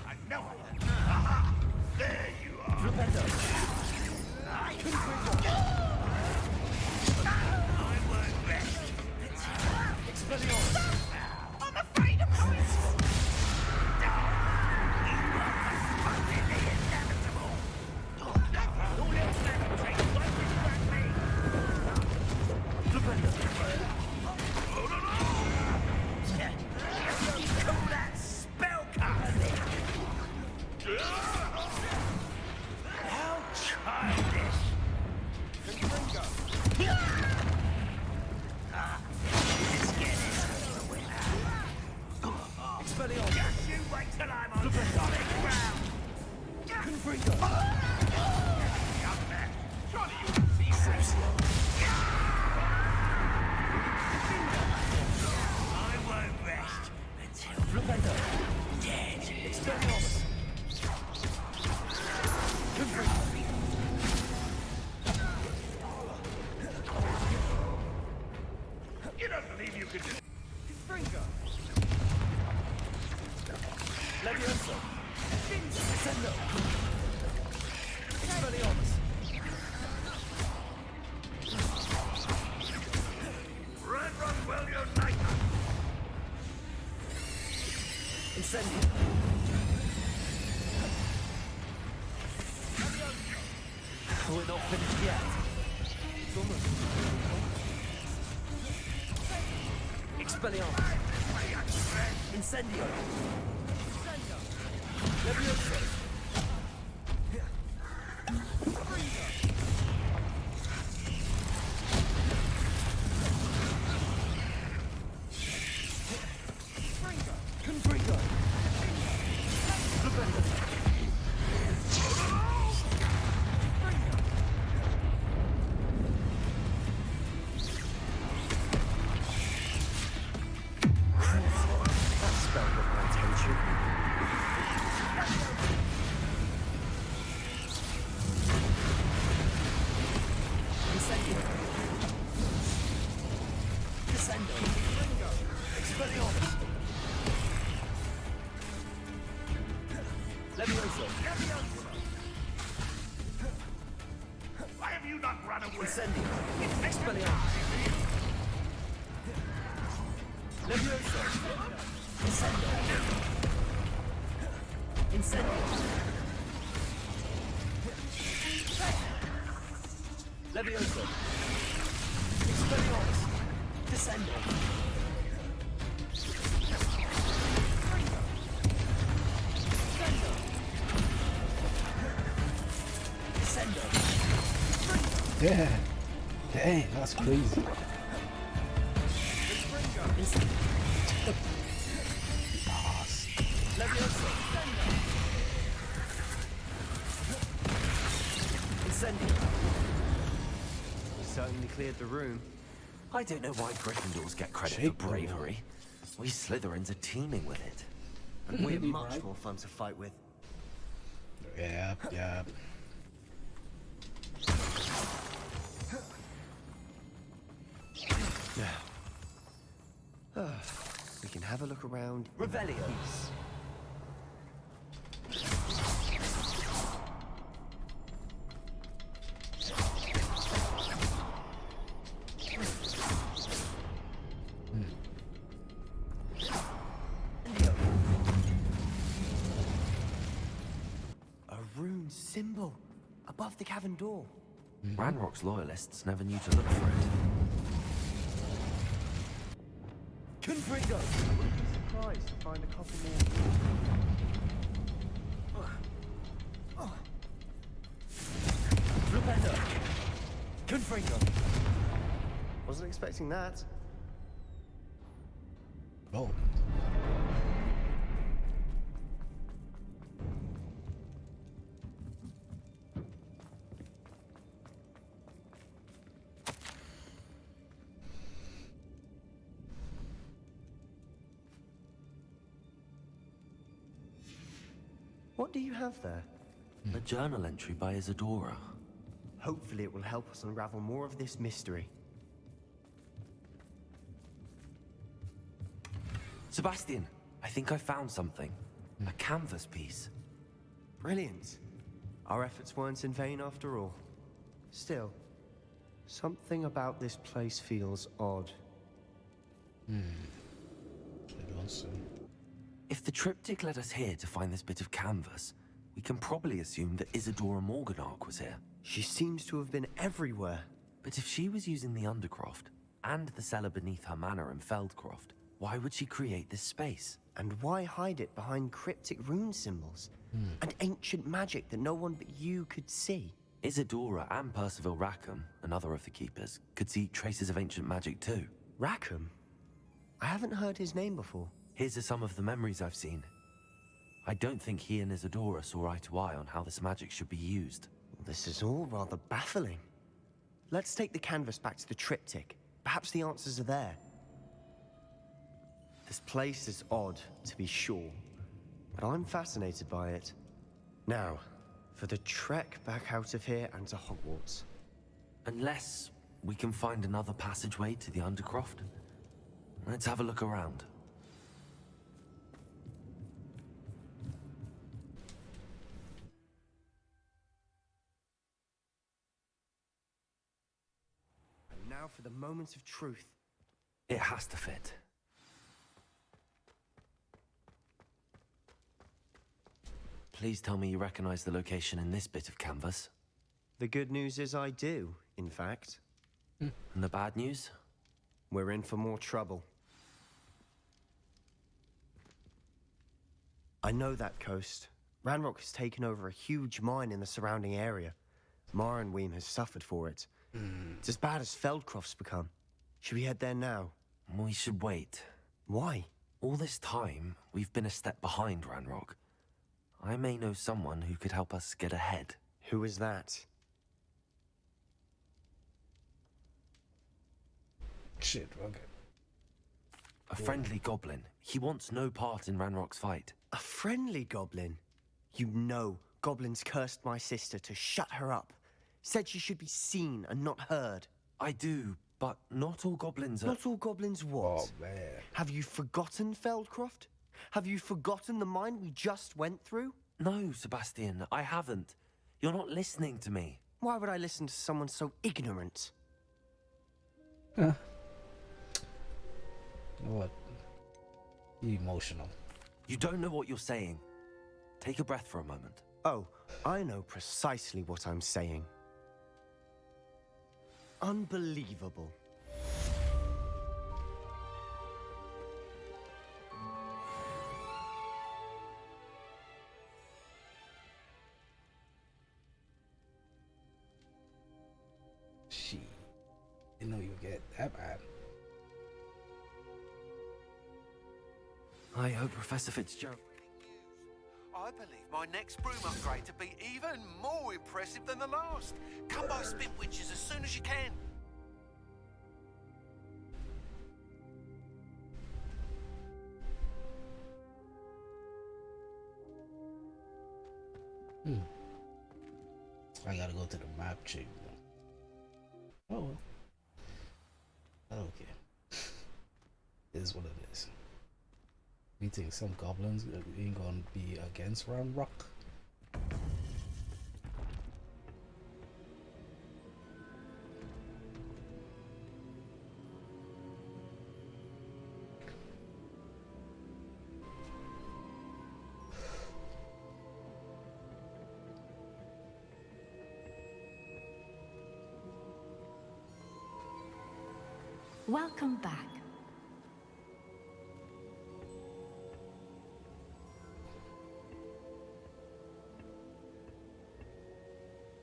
I know it. Aha! There you are. I won't rest. Expelliarmus! I'm afraid of heights. You don't believe you can do it. Confringo! Levioso! Sendo! Expelliarmus! Run well, your night. Incendio! We're not finished yet. It's almost... Expelliarmus! Incendio! Levioso! Confringo! That spell got my attention. Incendio! Descendo! Expelliarmus! Levioso! Why have you not run away? Incendio! Expelliarmus! Levioso! Incendio! Incendio! Levioso! Expelliarmus! Descendo! Descendo! Yeah. Dang, that's crazy. Levioso! Descending. You certainly cleared the room. I don't know why Gryffindors get credit for bravery. We Slytherins are teeming with it. And we're much more fun to fight with. Yep. Now, we can have a look around. Revelio. A rune symbol above the cavern door. Ranrock's loyalists never knew to look for it. Confringo. Wouldn't be surprised to find a couple more. Flipendo. Confringo. Wasn't expecting that. Oh. What do you have there? A journal entry by Isadora. Hopefully it will help us unravel more of this mystery. Sebastian, I think I found something. A canvas piece. Brilliant. Our efforts weren't in vain after all. Still, something about this place feels odd. If the triptych led us here to find this bit of canvas, we can probably assume that Isadora Morganach was here. She seems to have been everywhere. But if she was using the Undercroft, and the cellar beneath her manor in Feldcroft, why would she create this space? And why hide it behind cryptic rune symbols? And ancient magic that no one but you could see? Isadora and Percival Rackham, another of the Keepers, could see traces of ancient magic too. Rackham? I haven't heard his name before. Here's some of the memories I've seen. I don't think he and Isadora saw eye to eye on how this magic should be used. This is all rather baffling. Let's take the canvas back to the triptych. Perhaps the answers are there. This place is odd, to be sure, but I'm fascinated by it. Now, for the trek back out of here and to Hogwarts. Unless we can find another passageway to the Undercroft. Let's have a look around. And now for the moment of truth. It has to fit. Please tell me you recognize the location in this bit of canvas. The good news is I do, in fact. And the bad news? We're in for more trouble. I know that coast. Ranrock has taken over a huge mine in the surrounding area. Marrenweem has suffered for it. It's as bad as Feldcroft's become. Should we head there now? We should wait. Why? All this time, we've been a step behind Ranrock. I may know someone who could help us get ahead. Who is that? Shit, okay. A friendly goblin. He wants no part in Ranrock's fight. A friendly goblin? You know, goblins cursed my sister to shut her up. Said she should be seen and not heard. I do, but not all goblins are... Not all goblins what? Oh, man. Have you forgotten Feldcroft? Have you forgotten the mine we just went through? No, Sebastian, I haven't. You're not listening to me. Why would I listen to someone so ignorant? What? You emotional. You don't know what you're saying. Take a breath for a moment. Oh, I know precisely what I'm saying. Unbelievable. Shit. Didn't know you would get that bad. I hope Professor Fitzgerald... Are I believe my next broom upgrade to be even more impressive than the last. Come by Spintwitches as soon as you can. I gotta go to the map chamber. Oh well. I don't care. It is what it is. We think some goblins ain't gonna be against Ramrock. Welcome back.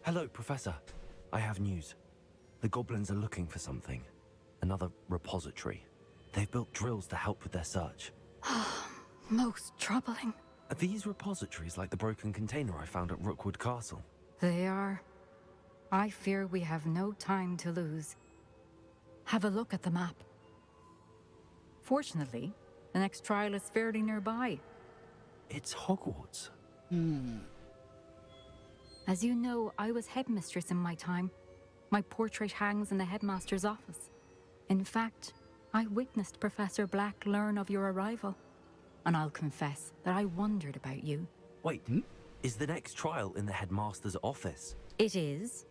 Hello, Professor. I have news. The goblins are looking for something. Another repository. They've built drills to help with their search. Most troubling. Are these repositories like the broken container I found at Rookwood Castle? They are. I fear we have no time to lose. Have a look at the map. Fortunately, the next trial is fairly nearby. It's Hogwarts. As you know, I was headmistress in my time. My portrait hangs in the headmaster's office. In fact, I witnessed Professor Black learn of your arrival. And I'll confess that I wondered about you. Wait, is the next trial in the headmaster's office? It is.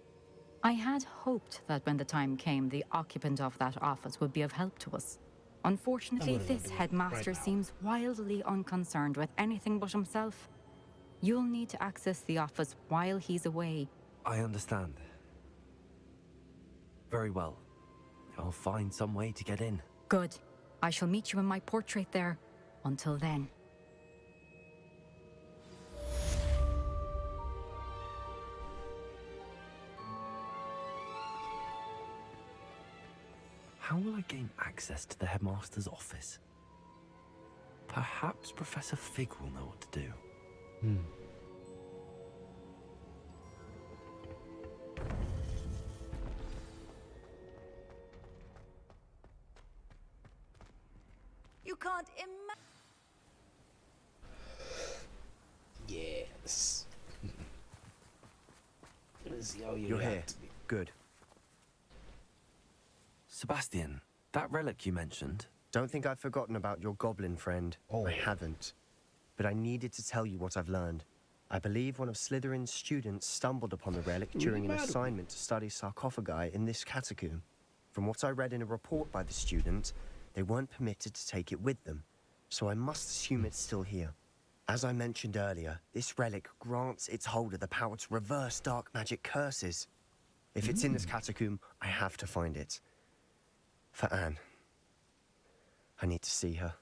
I had hoped that when the time came, the occupant of that office would be of help to us. Unfortunately, this headmaster seems wildly unconcerned with anything but himself. You'll need to access the office while he's away. I understand. Very well. I'll find some way to get in. Good. I shall meet you in my portrait there. Until then. How will I gain access to the headmaster's office? Perhaps Professor Fig will know what to do. You can't imagine. Yes. Let's see how You're here. Good. Sebastian, that relic you mentioned. Don't think I've forgotten about your goblin friend. I haven't. But I needed to tell you what I've learned. I believe one of Slytherin's students stumbled upon the relic during an assignment to study sarcophagi in this catacomb. From what I read in a report by the student, they weren't permitted to take it with them, so I must assume it's still here. As I mentioned earlier, this relic grants its holder the power to reverse dark magic curses. If it's in this catacomb, I have to find it. For Anne. I need to see her.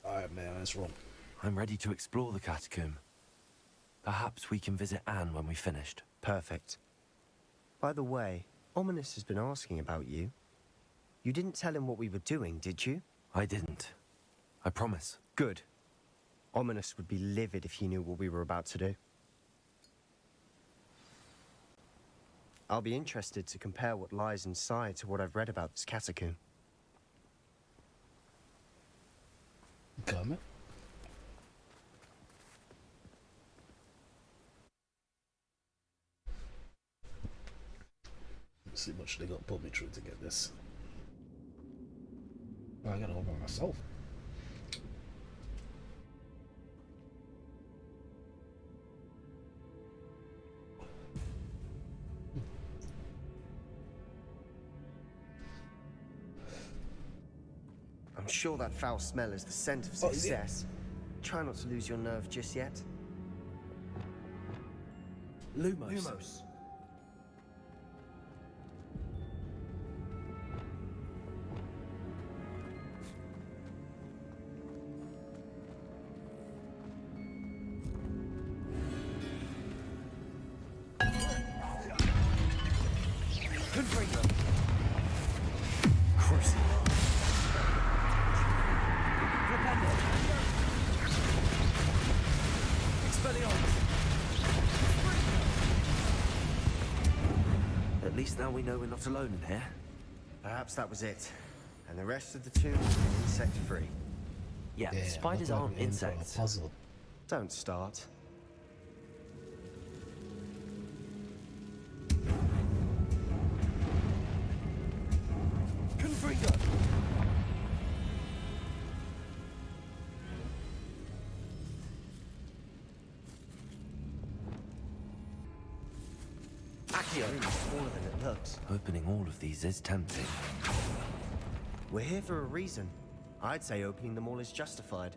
Alright, man, that's wrong. I'm ready to explore the catacomb. Perhaps we can visit Anne when we've finished. Perfect. By the way, Ominous has been asking about you. You didn't tell him what we were doing, did you? I didn't. I promise. Good. Ominous would be livid if he knew what we were about to do. I'll be interested to compare what lies inside to what I've read about this catacomb. Comment? Let's see how much they got to put me through to get this. Oh, I gotta go by myself. I'm sure that foul smell is the scent of success. Try not to lose your nerve just yet. Lumos. At least now we know we're not alone in here. Perhaps that was it. And the rest of the tomb is insect-free. Yeah, spiders aren't insects. Puzzle. Don't start. Confringo! Accio is smaller than it looks. Opening all of these is tempting. We're here for a reason. I'd say opening them all is justified.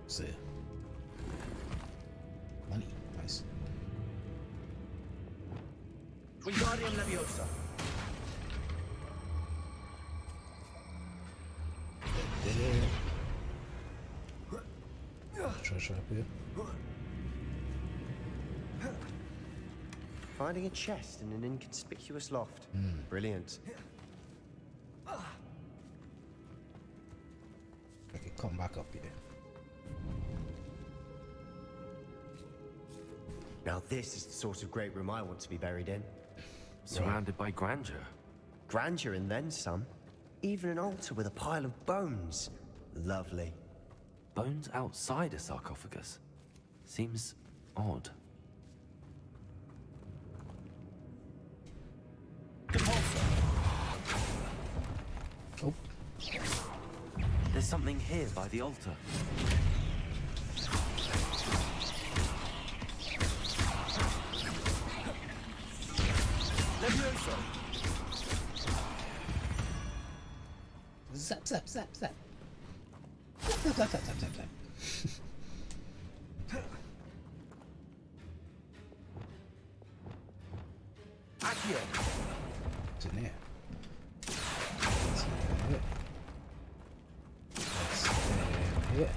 See. Money. Nice. Wingardium Leviosa. Treasure up here. Finding a chest in an inconspicuous loft. Brilliant. I can come back up here. Now this is the sort of great room I want to be buried in. Surrounded by grandeur. Grandeur and then some. Even an altar with a pile of bones. Lovely. Bones outside a sarcophagus. Seems odd. Oh. There's something here by the altar. Leviosa. Zap, zap, zap, zap. Zap, zap, zap, zap, zap, zap. Accio. What's in there? What's in here? What's in here?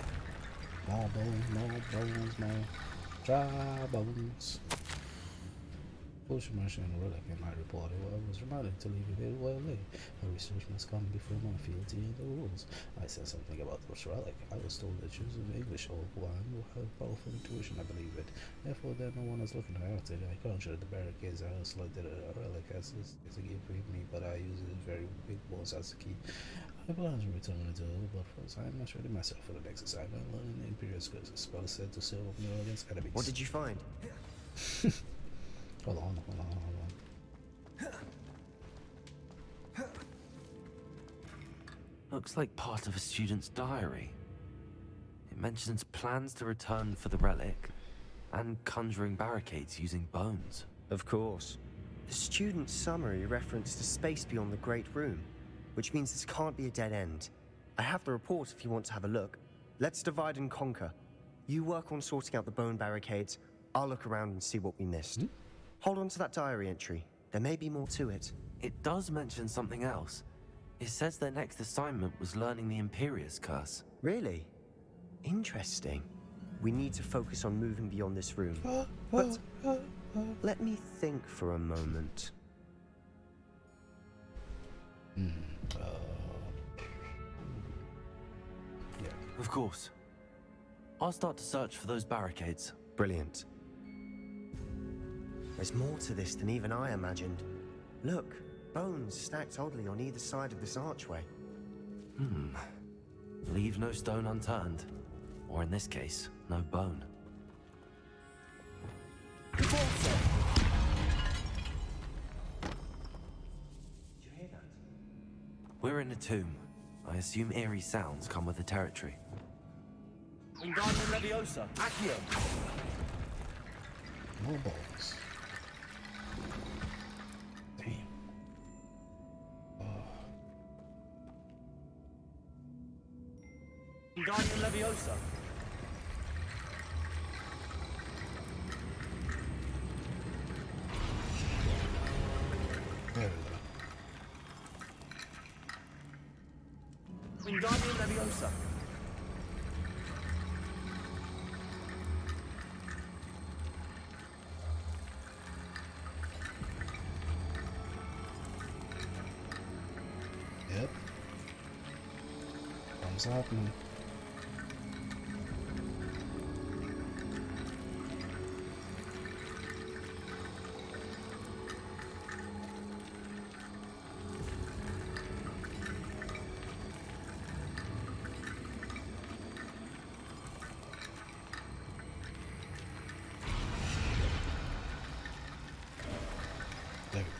More bones, more dry bones. Bush immersion and relic in my report. I was reminded to leave it well late. My research must come before my fealty and the rules. I said something about this relic. I was told that using English or one will have powerful intuition. I believe it. Therefore, that no one is looking at it. I conjured the barricades. I selected a relic as a gift with me, but I used it very big balls as a key. I plan to return it to but first I must ready myself for the next assignment. Learning the Imperial Skills. A spell set to serve me against enemies. What did you find? Hold on. Looks like part of a student's diary. It mentions plans to return for the relic and conjuring barricades using bones. Of course. The student's summary referenced a space beyond the Great Room, which means this can't be a dead end. I have the report if you want to have a look. Let's divide and conquer. You work on sorting out the bone barricades. I'll look around and see what we missed. Hold on to that diary entry. There may be more to it. It does mention something else. It says their next assignment was learning the Imperius Curse. Really? Interesting. We need to focus on moving beyond this room. But let me think for a moment. Yeah. Of course. I'll start to search for those barricades. Brilliant. There's more to this than even I imagined. Look, bones stacked oddly on either side of this archway. Leave no stone unturned. Or in this case, no bone. Did you hear that? We're in a tomb. I assume eerie sounds come with the territory. Wingardium Leviosa. Accio. More balls. Damn. Wingardium Leviosa. There we go. Wingardium Leviosa. Yep. Thumbs up, man.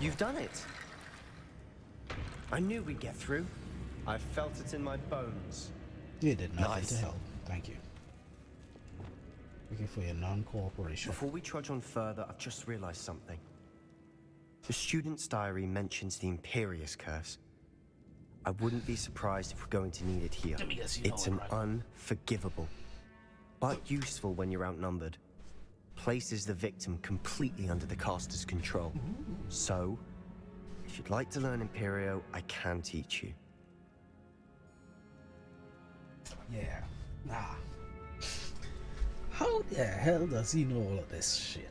You've done it. I knew we'd get through. I felt it in my bones. You did nothing Nice. to help. Thank you. Thank you for your non-cooperation. Before we trudge on further, I've just realized something. The student's diary mentions the Imperious Curse. I wouldn't be surprised if we're going to need it here. It's an unforgivable, but useful when you're outnumbered. Places the victim completely under the caster's control. So, if you'd like to learn Imperio, I can teach you. Yeah. Nah. How the hell does he know all of this shit?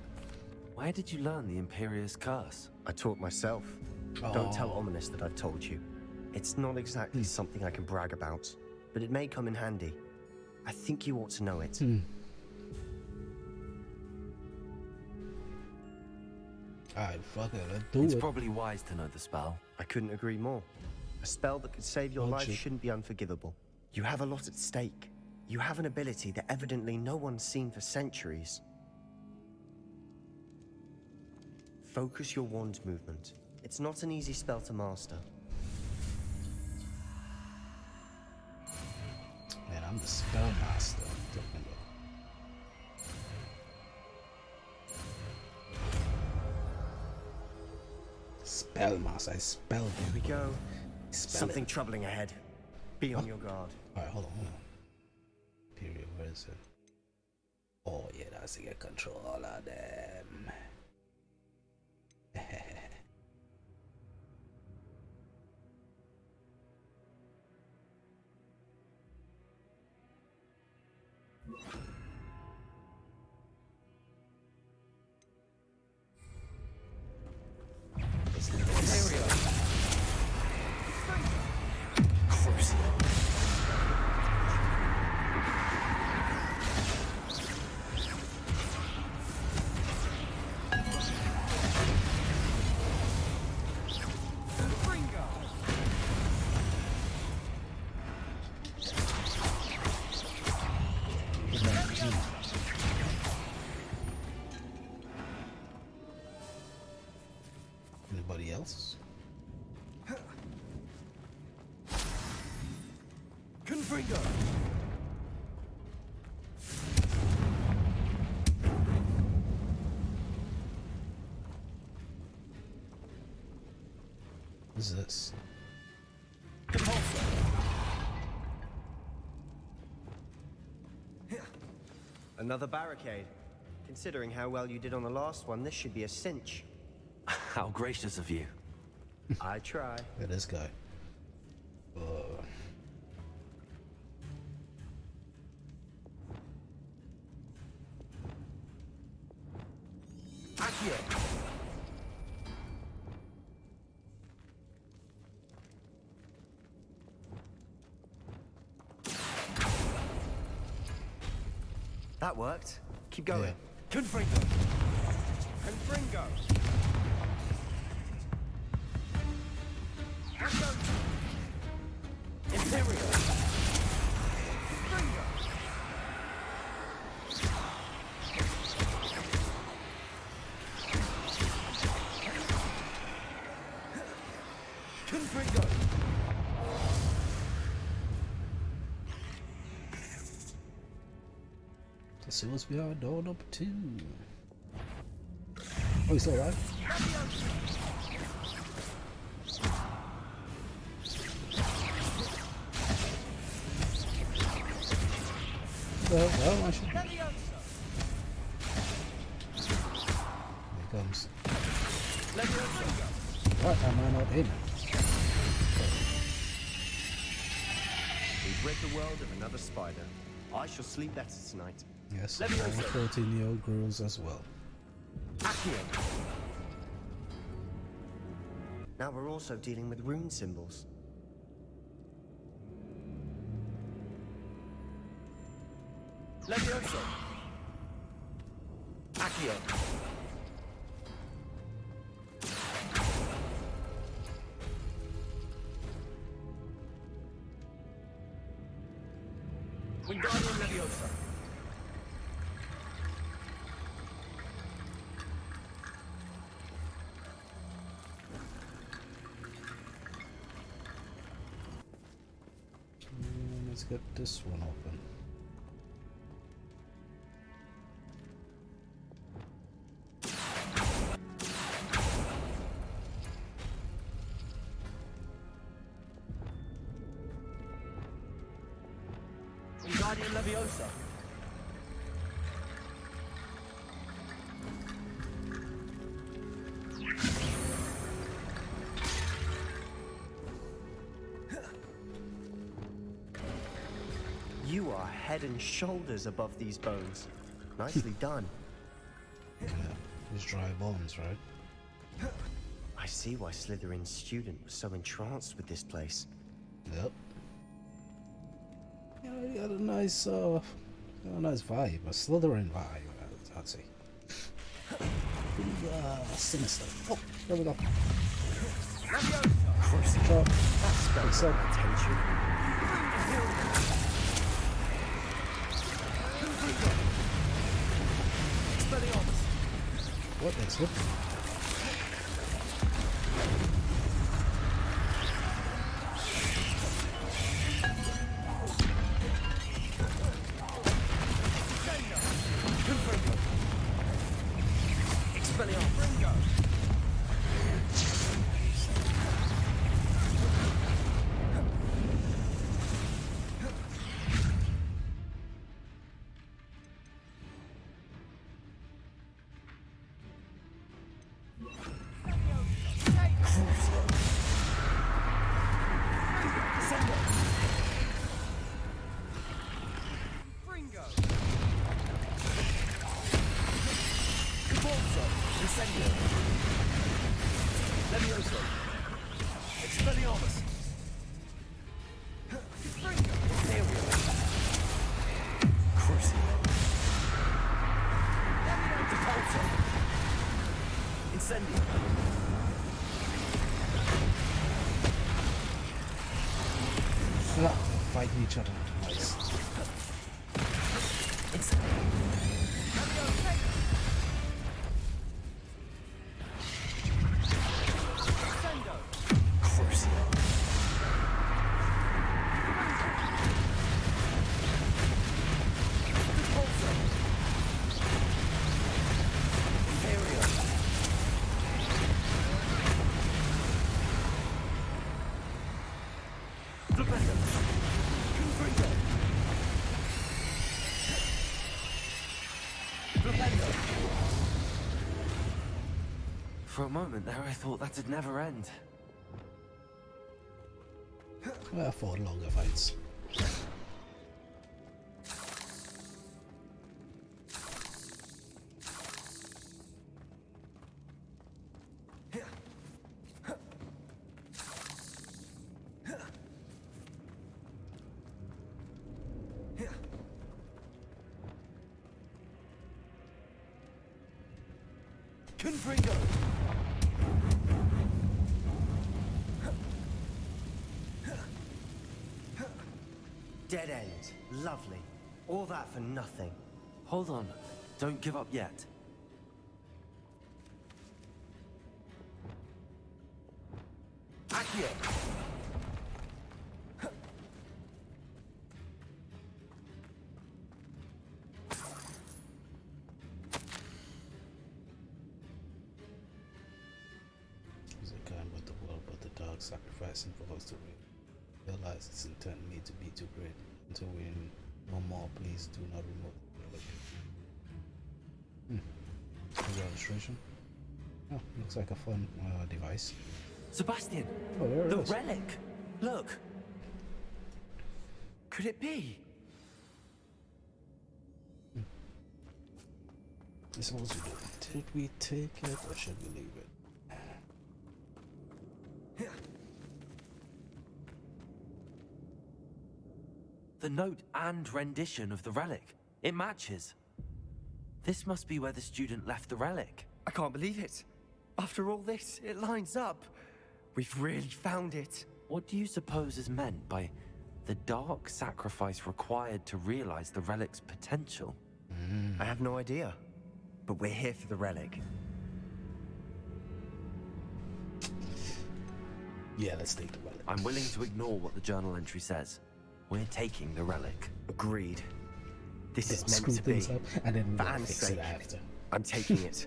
Where did you learn the Imperious Curse? I taught myself. Don't tell Ominous that I've told you. It's not exactly something I can brag about, but it may come in handy. I think you ought to know it. Alright, fuck it, let's do It's it. probably wise to know the spell. I couldn't agree more. A spell that could save your life shouldn't be unforgivable. You have a lot at stake. You have an ability that evidently no one's seen for centuries. Focus your wand movement. It's not an easy spell to master. Man, I'm the spell master. Spellmaster, I spelled it. Here we go. Spell Something it. troubling ahead. Be on your guard. Alright, hold on. Period, where is it? Oh yeah, that's to get control of them. Anybody else? Confringo! What is this? Another barricade. Considering how well you did on the last one, this should be a cinch. How gracious of you. I try. Look at this guy. That worked. Keep going. Yeah. Confringo! Confringo! Imperial! Confringo! Confringo! Let's see what's behind door number 2. Oh, he's still alive? Well, I should. Here he comes. What am I not in? We've rid the world of another spider. I shall sleep better tonight. Yes, all 14-year-old girls as well. Now we're also dealing with rune symbols. Levioso. Accio. Wingardium Leviosa. Let's get this one open. Wingardium Leviosa. You are head and shoulders above these bones. Nicely done. Yeah, these dry bones, right? I see why Slytherin's student was so entranced with this place. Yep. Yeah, it got a nice vibe, a Slytherin vibe, I'd say. Pretty sinister. Oh, there we go. Crossy drop. That spelled my attention. What is it? Fighting each other. Nice. For a moment there, I thought that'd never end. Well, for longer fights. Confringo. Dead end. Lovely. All that for nothing. Hold on. Don't give up yet. Accio. Is a kind with the world, but the dark sacrificing for us to realize its intent need to be too great. Until we no more, please do not remove the relic. Registration. Oh, looks like a fun device. Sebastian! Oh, there it the is. relic! Look! Could it be? This is what we do. Did we take it or should we leave it? The note and rendition of the relic. It matches. This must be where the student left the relic. I can't believe it. After all this, it lines up. We've really found it. What do you suppose is meant by the dark sacrifice required to realize the relic's potential? I have no idea. But we're here for the relic. Yeah, let's take the relic. I'm willing to ignore what the journal entry says. We're taking the relic. Agreed. This is Screw meant to be. things up, and then we For gotta Anne's fix it sake, after. I'm taking it.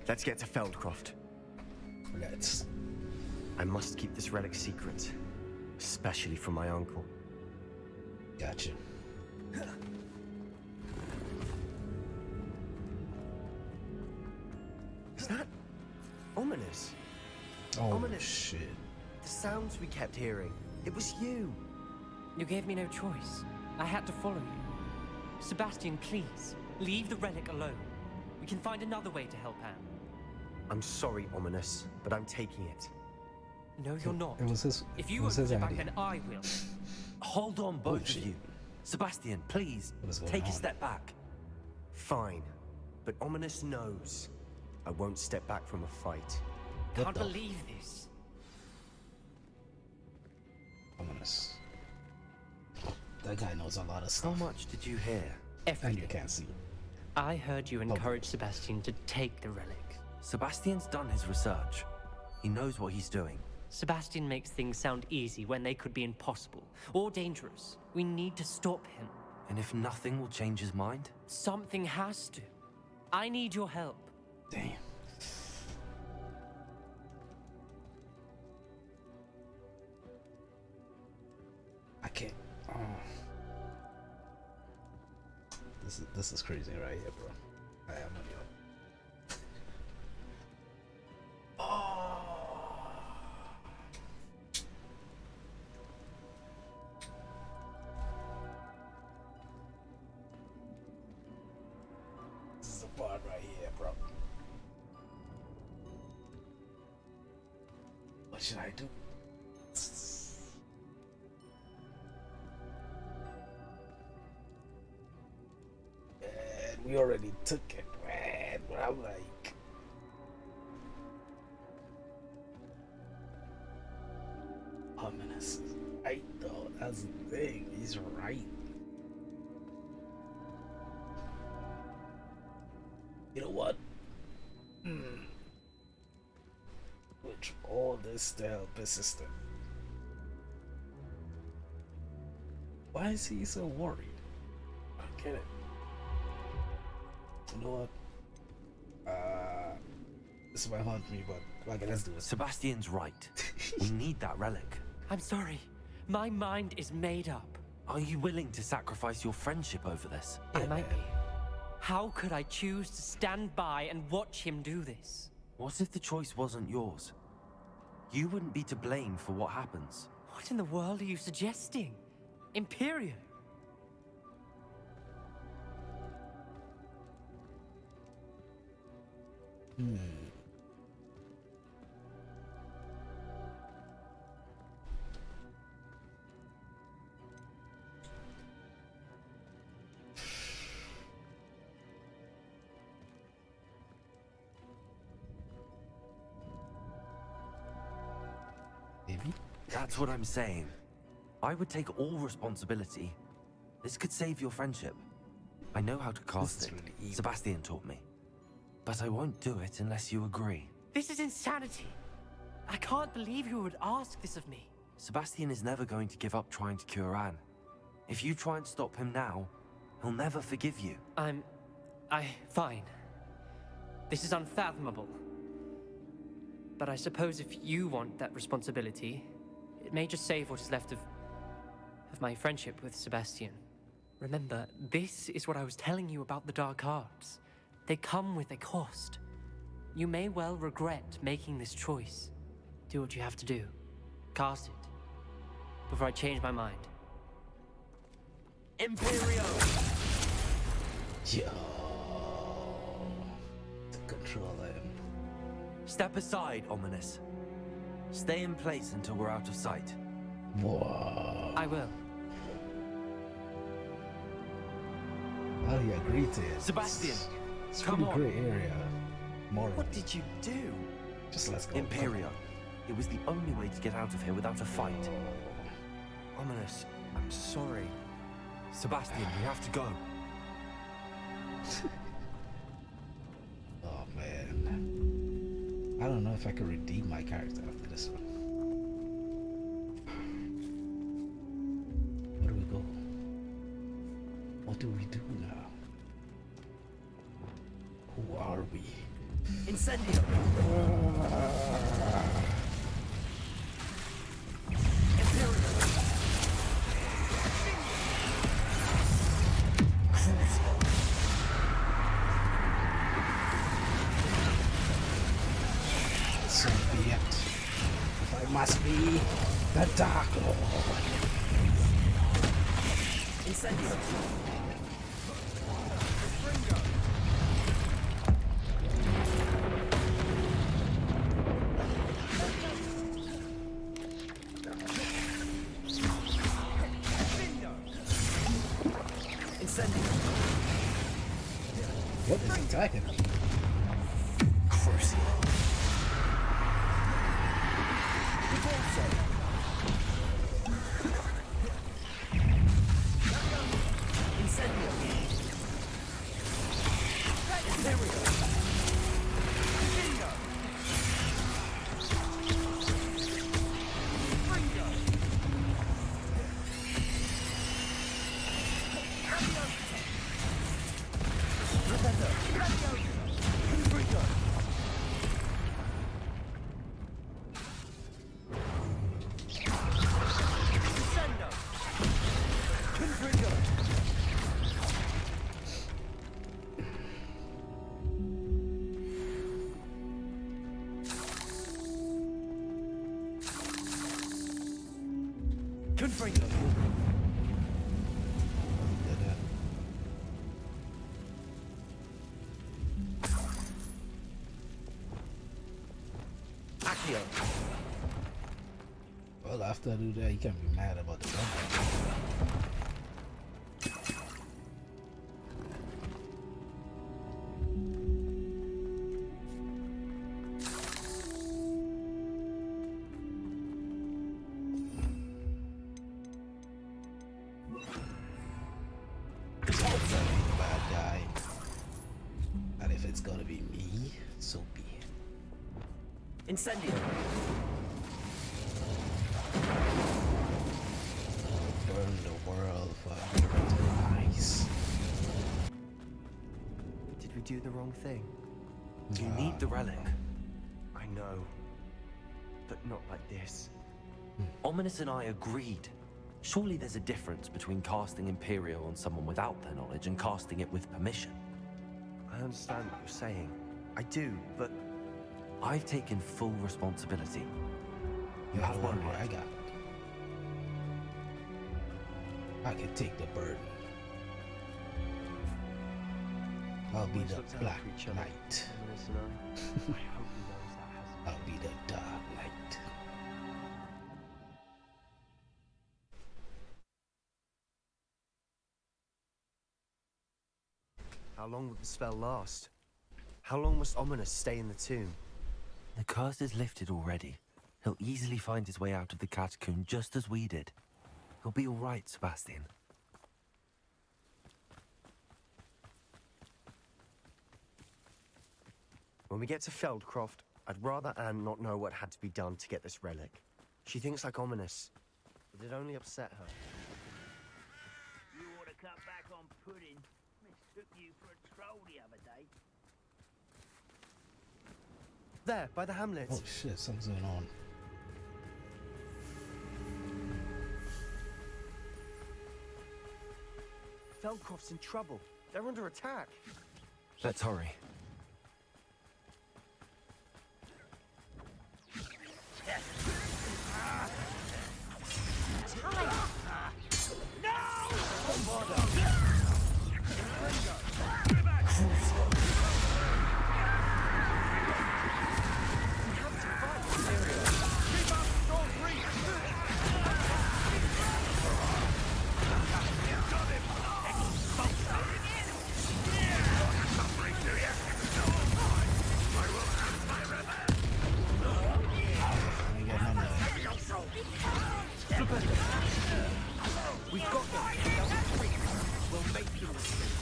Let's get to Feldcroft. Let's. I must keep this relic secret. Especially from my uncle. Gotcha. Is that ominous? Oh, ominous. shit. The sounds we kept hearing. It was you. You gave me no choice. I had to follow you. Sebastian, please, leave the relic alone. We can find another way to help Anne. I'm sorry, Ominous, but I'm taking it. No, you're not. It was his. If it you was won't his put it back, idea. then I will. Hold on, both shit. of you. Sebastian, please, What is going take a on? step back. Fine. But Ominous knows I won't step back from a fight. What Can't the believe this. Ominous. That guy knows a lot of How stuff. much did you hear? And Everything. you can't see. I heard you encourage Sebastian to take the relic. Sebastian's done his research. He knows what he's doing. Sebastian makes things sound easy when they could be impossible or dangerous. We need to stop him. And if nothing will change his mind? Something has to. I need your help. Damn. I can't. Oh. This is crazy right here, bro. I am on you. This is the part right here, bro. What should I do? Man, we already took it, man. But I'm like, ominous. Right though, that's the thing. He's right. You know what? Which all this still persistent. Why is he so worried? I don't get it. You know what? This might haunt me, but okay, let's do it. Sebastian's right. We need that relic. I'm sorry. My mind is made up. Are you willing to sacrifice your friendship over this? I might be. How could I choose to stand by and watch him do this? What if the choice wasn't yours? You wouldn't be to blame for what happens. What in the world are you suggesting? Imperium? Maybe? That's what I'm saying. I would take all responsibility. This could save your friendship. I know how to cast it. Really evil. Sebastian taught me. But I won't do it unless you agree. This is insanity. I can't believe you would ask this of me. Sebastian is never going to give up trying to cure Anne. If you try and stop him now, he'll never forgive you. Fine. This is unfathomable. But I suppose if you want that responsibility, it may just save what is left of my friendship with Sebastian. Remember, this is what I was telling you about the dark arts. They come with a cost. You may well regret making this choice. Do what you have to do. Cast it. Before I change my mind. Imperio! Yo. To control him. Step aside, Ominous. Stay in place until we're out of sight. Whoa. I will. Oh, he agreed to it. Sebastian, It's a come pretty on. great area. Morally. What did you do? Just let's go. Imperio. It was the only way to get out of here without a fight. Ominous, I'm sorry. Sebastian, we have to go. Oh man. I don't know if I could redeem my character after this one. Where do we go? What do we do now? Who are we? Incendio! So be it. If I must be the Dark Lord. Incendio! What is he attacking? Crucial. Confringo! Accio. Well, after I do that, you can't be mad about the gun. Bad guy. And if it's gonna be me, so be it. Incendio! Burn the world for ice. Did we do the wrong thing? You need the relic. I know. But not like this. Ominous and I agreed. Surely there's a difference between casting Imperial on someone without their knowledge and casting it with permission. I understand what you're saying. I do, but I've taken full responsibility. You have one word. I got it. I can take the burden. I'll be the Black Knight. I'll be the Dark Knight. how long would the spell last? How long must Ominous stay in the tomb? The curse is lifted already. He'll easily find his way out of the catacomb just as we did. He'll be all right, Sebastian. When we get to Feldcroft, I'd rather Anne not know what had to be done to get this relic. She thinks like Ominous, but it only upset her. You ought to cut back on pudding. Mistook you for a troll the other day. There, by the hamlet. Oh shit, something's going on. Feldcroft's in trouble. They're under attack. Let's hurry. We've got them. We'll make them escape.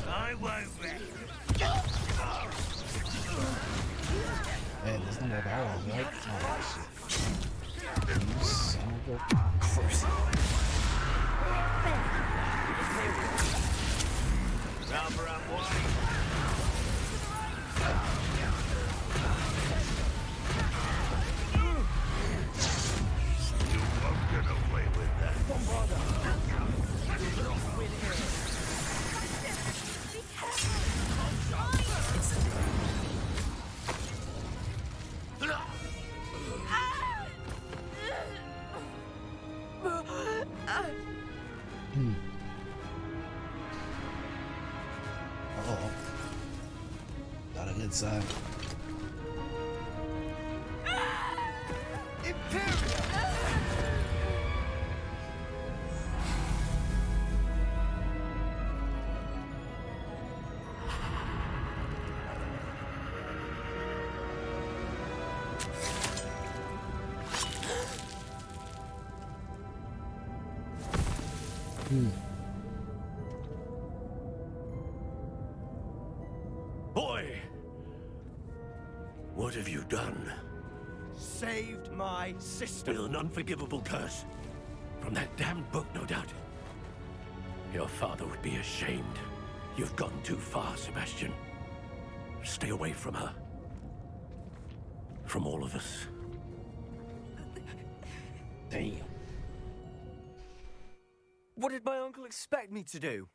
I won't rest. Man, there's no more barrels, right? Oh, shit. You son of a curse. Rubber up, boy. You won't get away with that. Uh-oh. Not a good sign. Boy! What have you done? Saved my sister. With an unforgivable curse. From that damned book, no doubt. Your father would be ashamed. You've gone too far, Sebastian. Stay away from her. From all of us. Damn. What did my uncle expect me to do?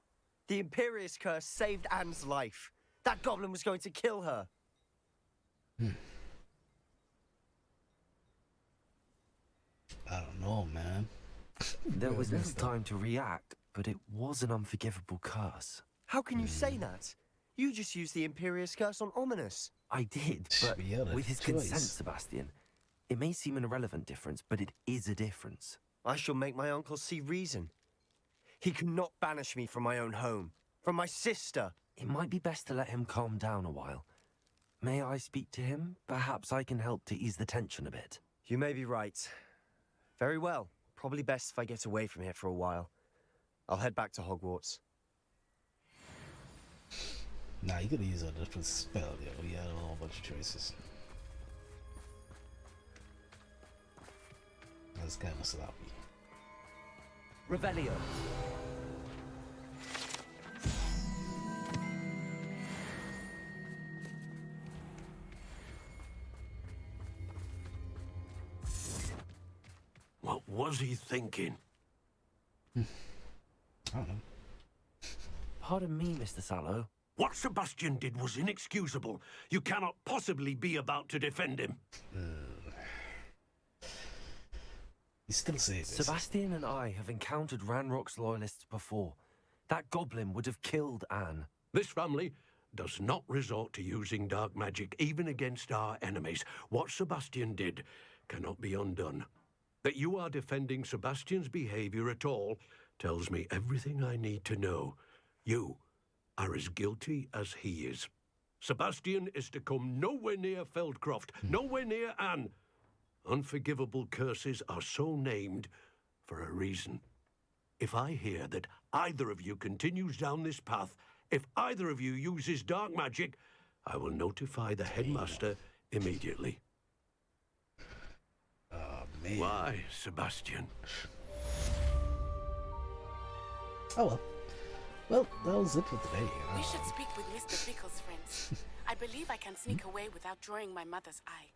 The Imperious curse saved Anne's life. That goblin was going to kill her. I don't know, man. There was little time to react, but it was an unforgivable curse. How can you say that? You just used the Imperious curse on Ominous. I did, but with his consent, Sebastian. It may seem an irrelevant difference, but it is a difference. I shall make my uncle see reason. He cannot banish me from my own home, from my sister. It might be best to let him calm down a while. May I speak to him? Perhaps I can help to ease the tension a bit. You may be right. Very well. Probably best if I get away from here for a while. I'll head back to Hogwarts. Nah, you could use a different spell, yo. You had a whole bunch of choices. That's kind of sloppy. Revelio. What was he thinking? I don't know. Pardon me, Mr. Sallow. What Sebastian did was inexcusable. You cannot possibly be about to defend him. You still say this. Sebastian and I have encountered Ranrock's loyalists before. That goblin would have killed Anne. This family does not resort to using dark magic, even against our enemies. What Sebastian did cannot be undone. That you are defending Sebastian's behavior at all tells me everything I need to know. You are as guilty as he is. Sebastian is to come nowhere near Feldcroft, nowhere near Anne. Unforgivable curses are so named for a reason. If I hear that either of you continues down this path, if either of you uses dark magic, I will notify the headmaster immediately. Man. Why, Sebastian? Oh well. Well, that was it for today. We should speak with Mr. Pickles, friends. I believe I can sneak away without drawing my mother's eye.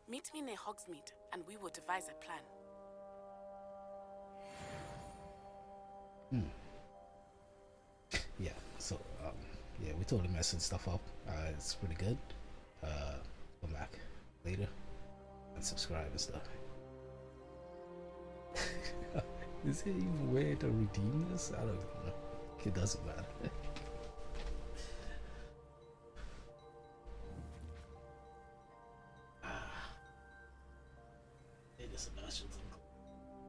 Meet me near Hogsmeade, and we will devise a plan. Yeah, so, yeah, we totally messing stuff up. It's pretty good. Come back later and subscribe and stuff. Is it even a way to redeem this? I don't know. It doesn't matter. It is a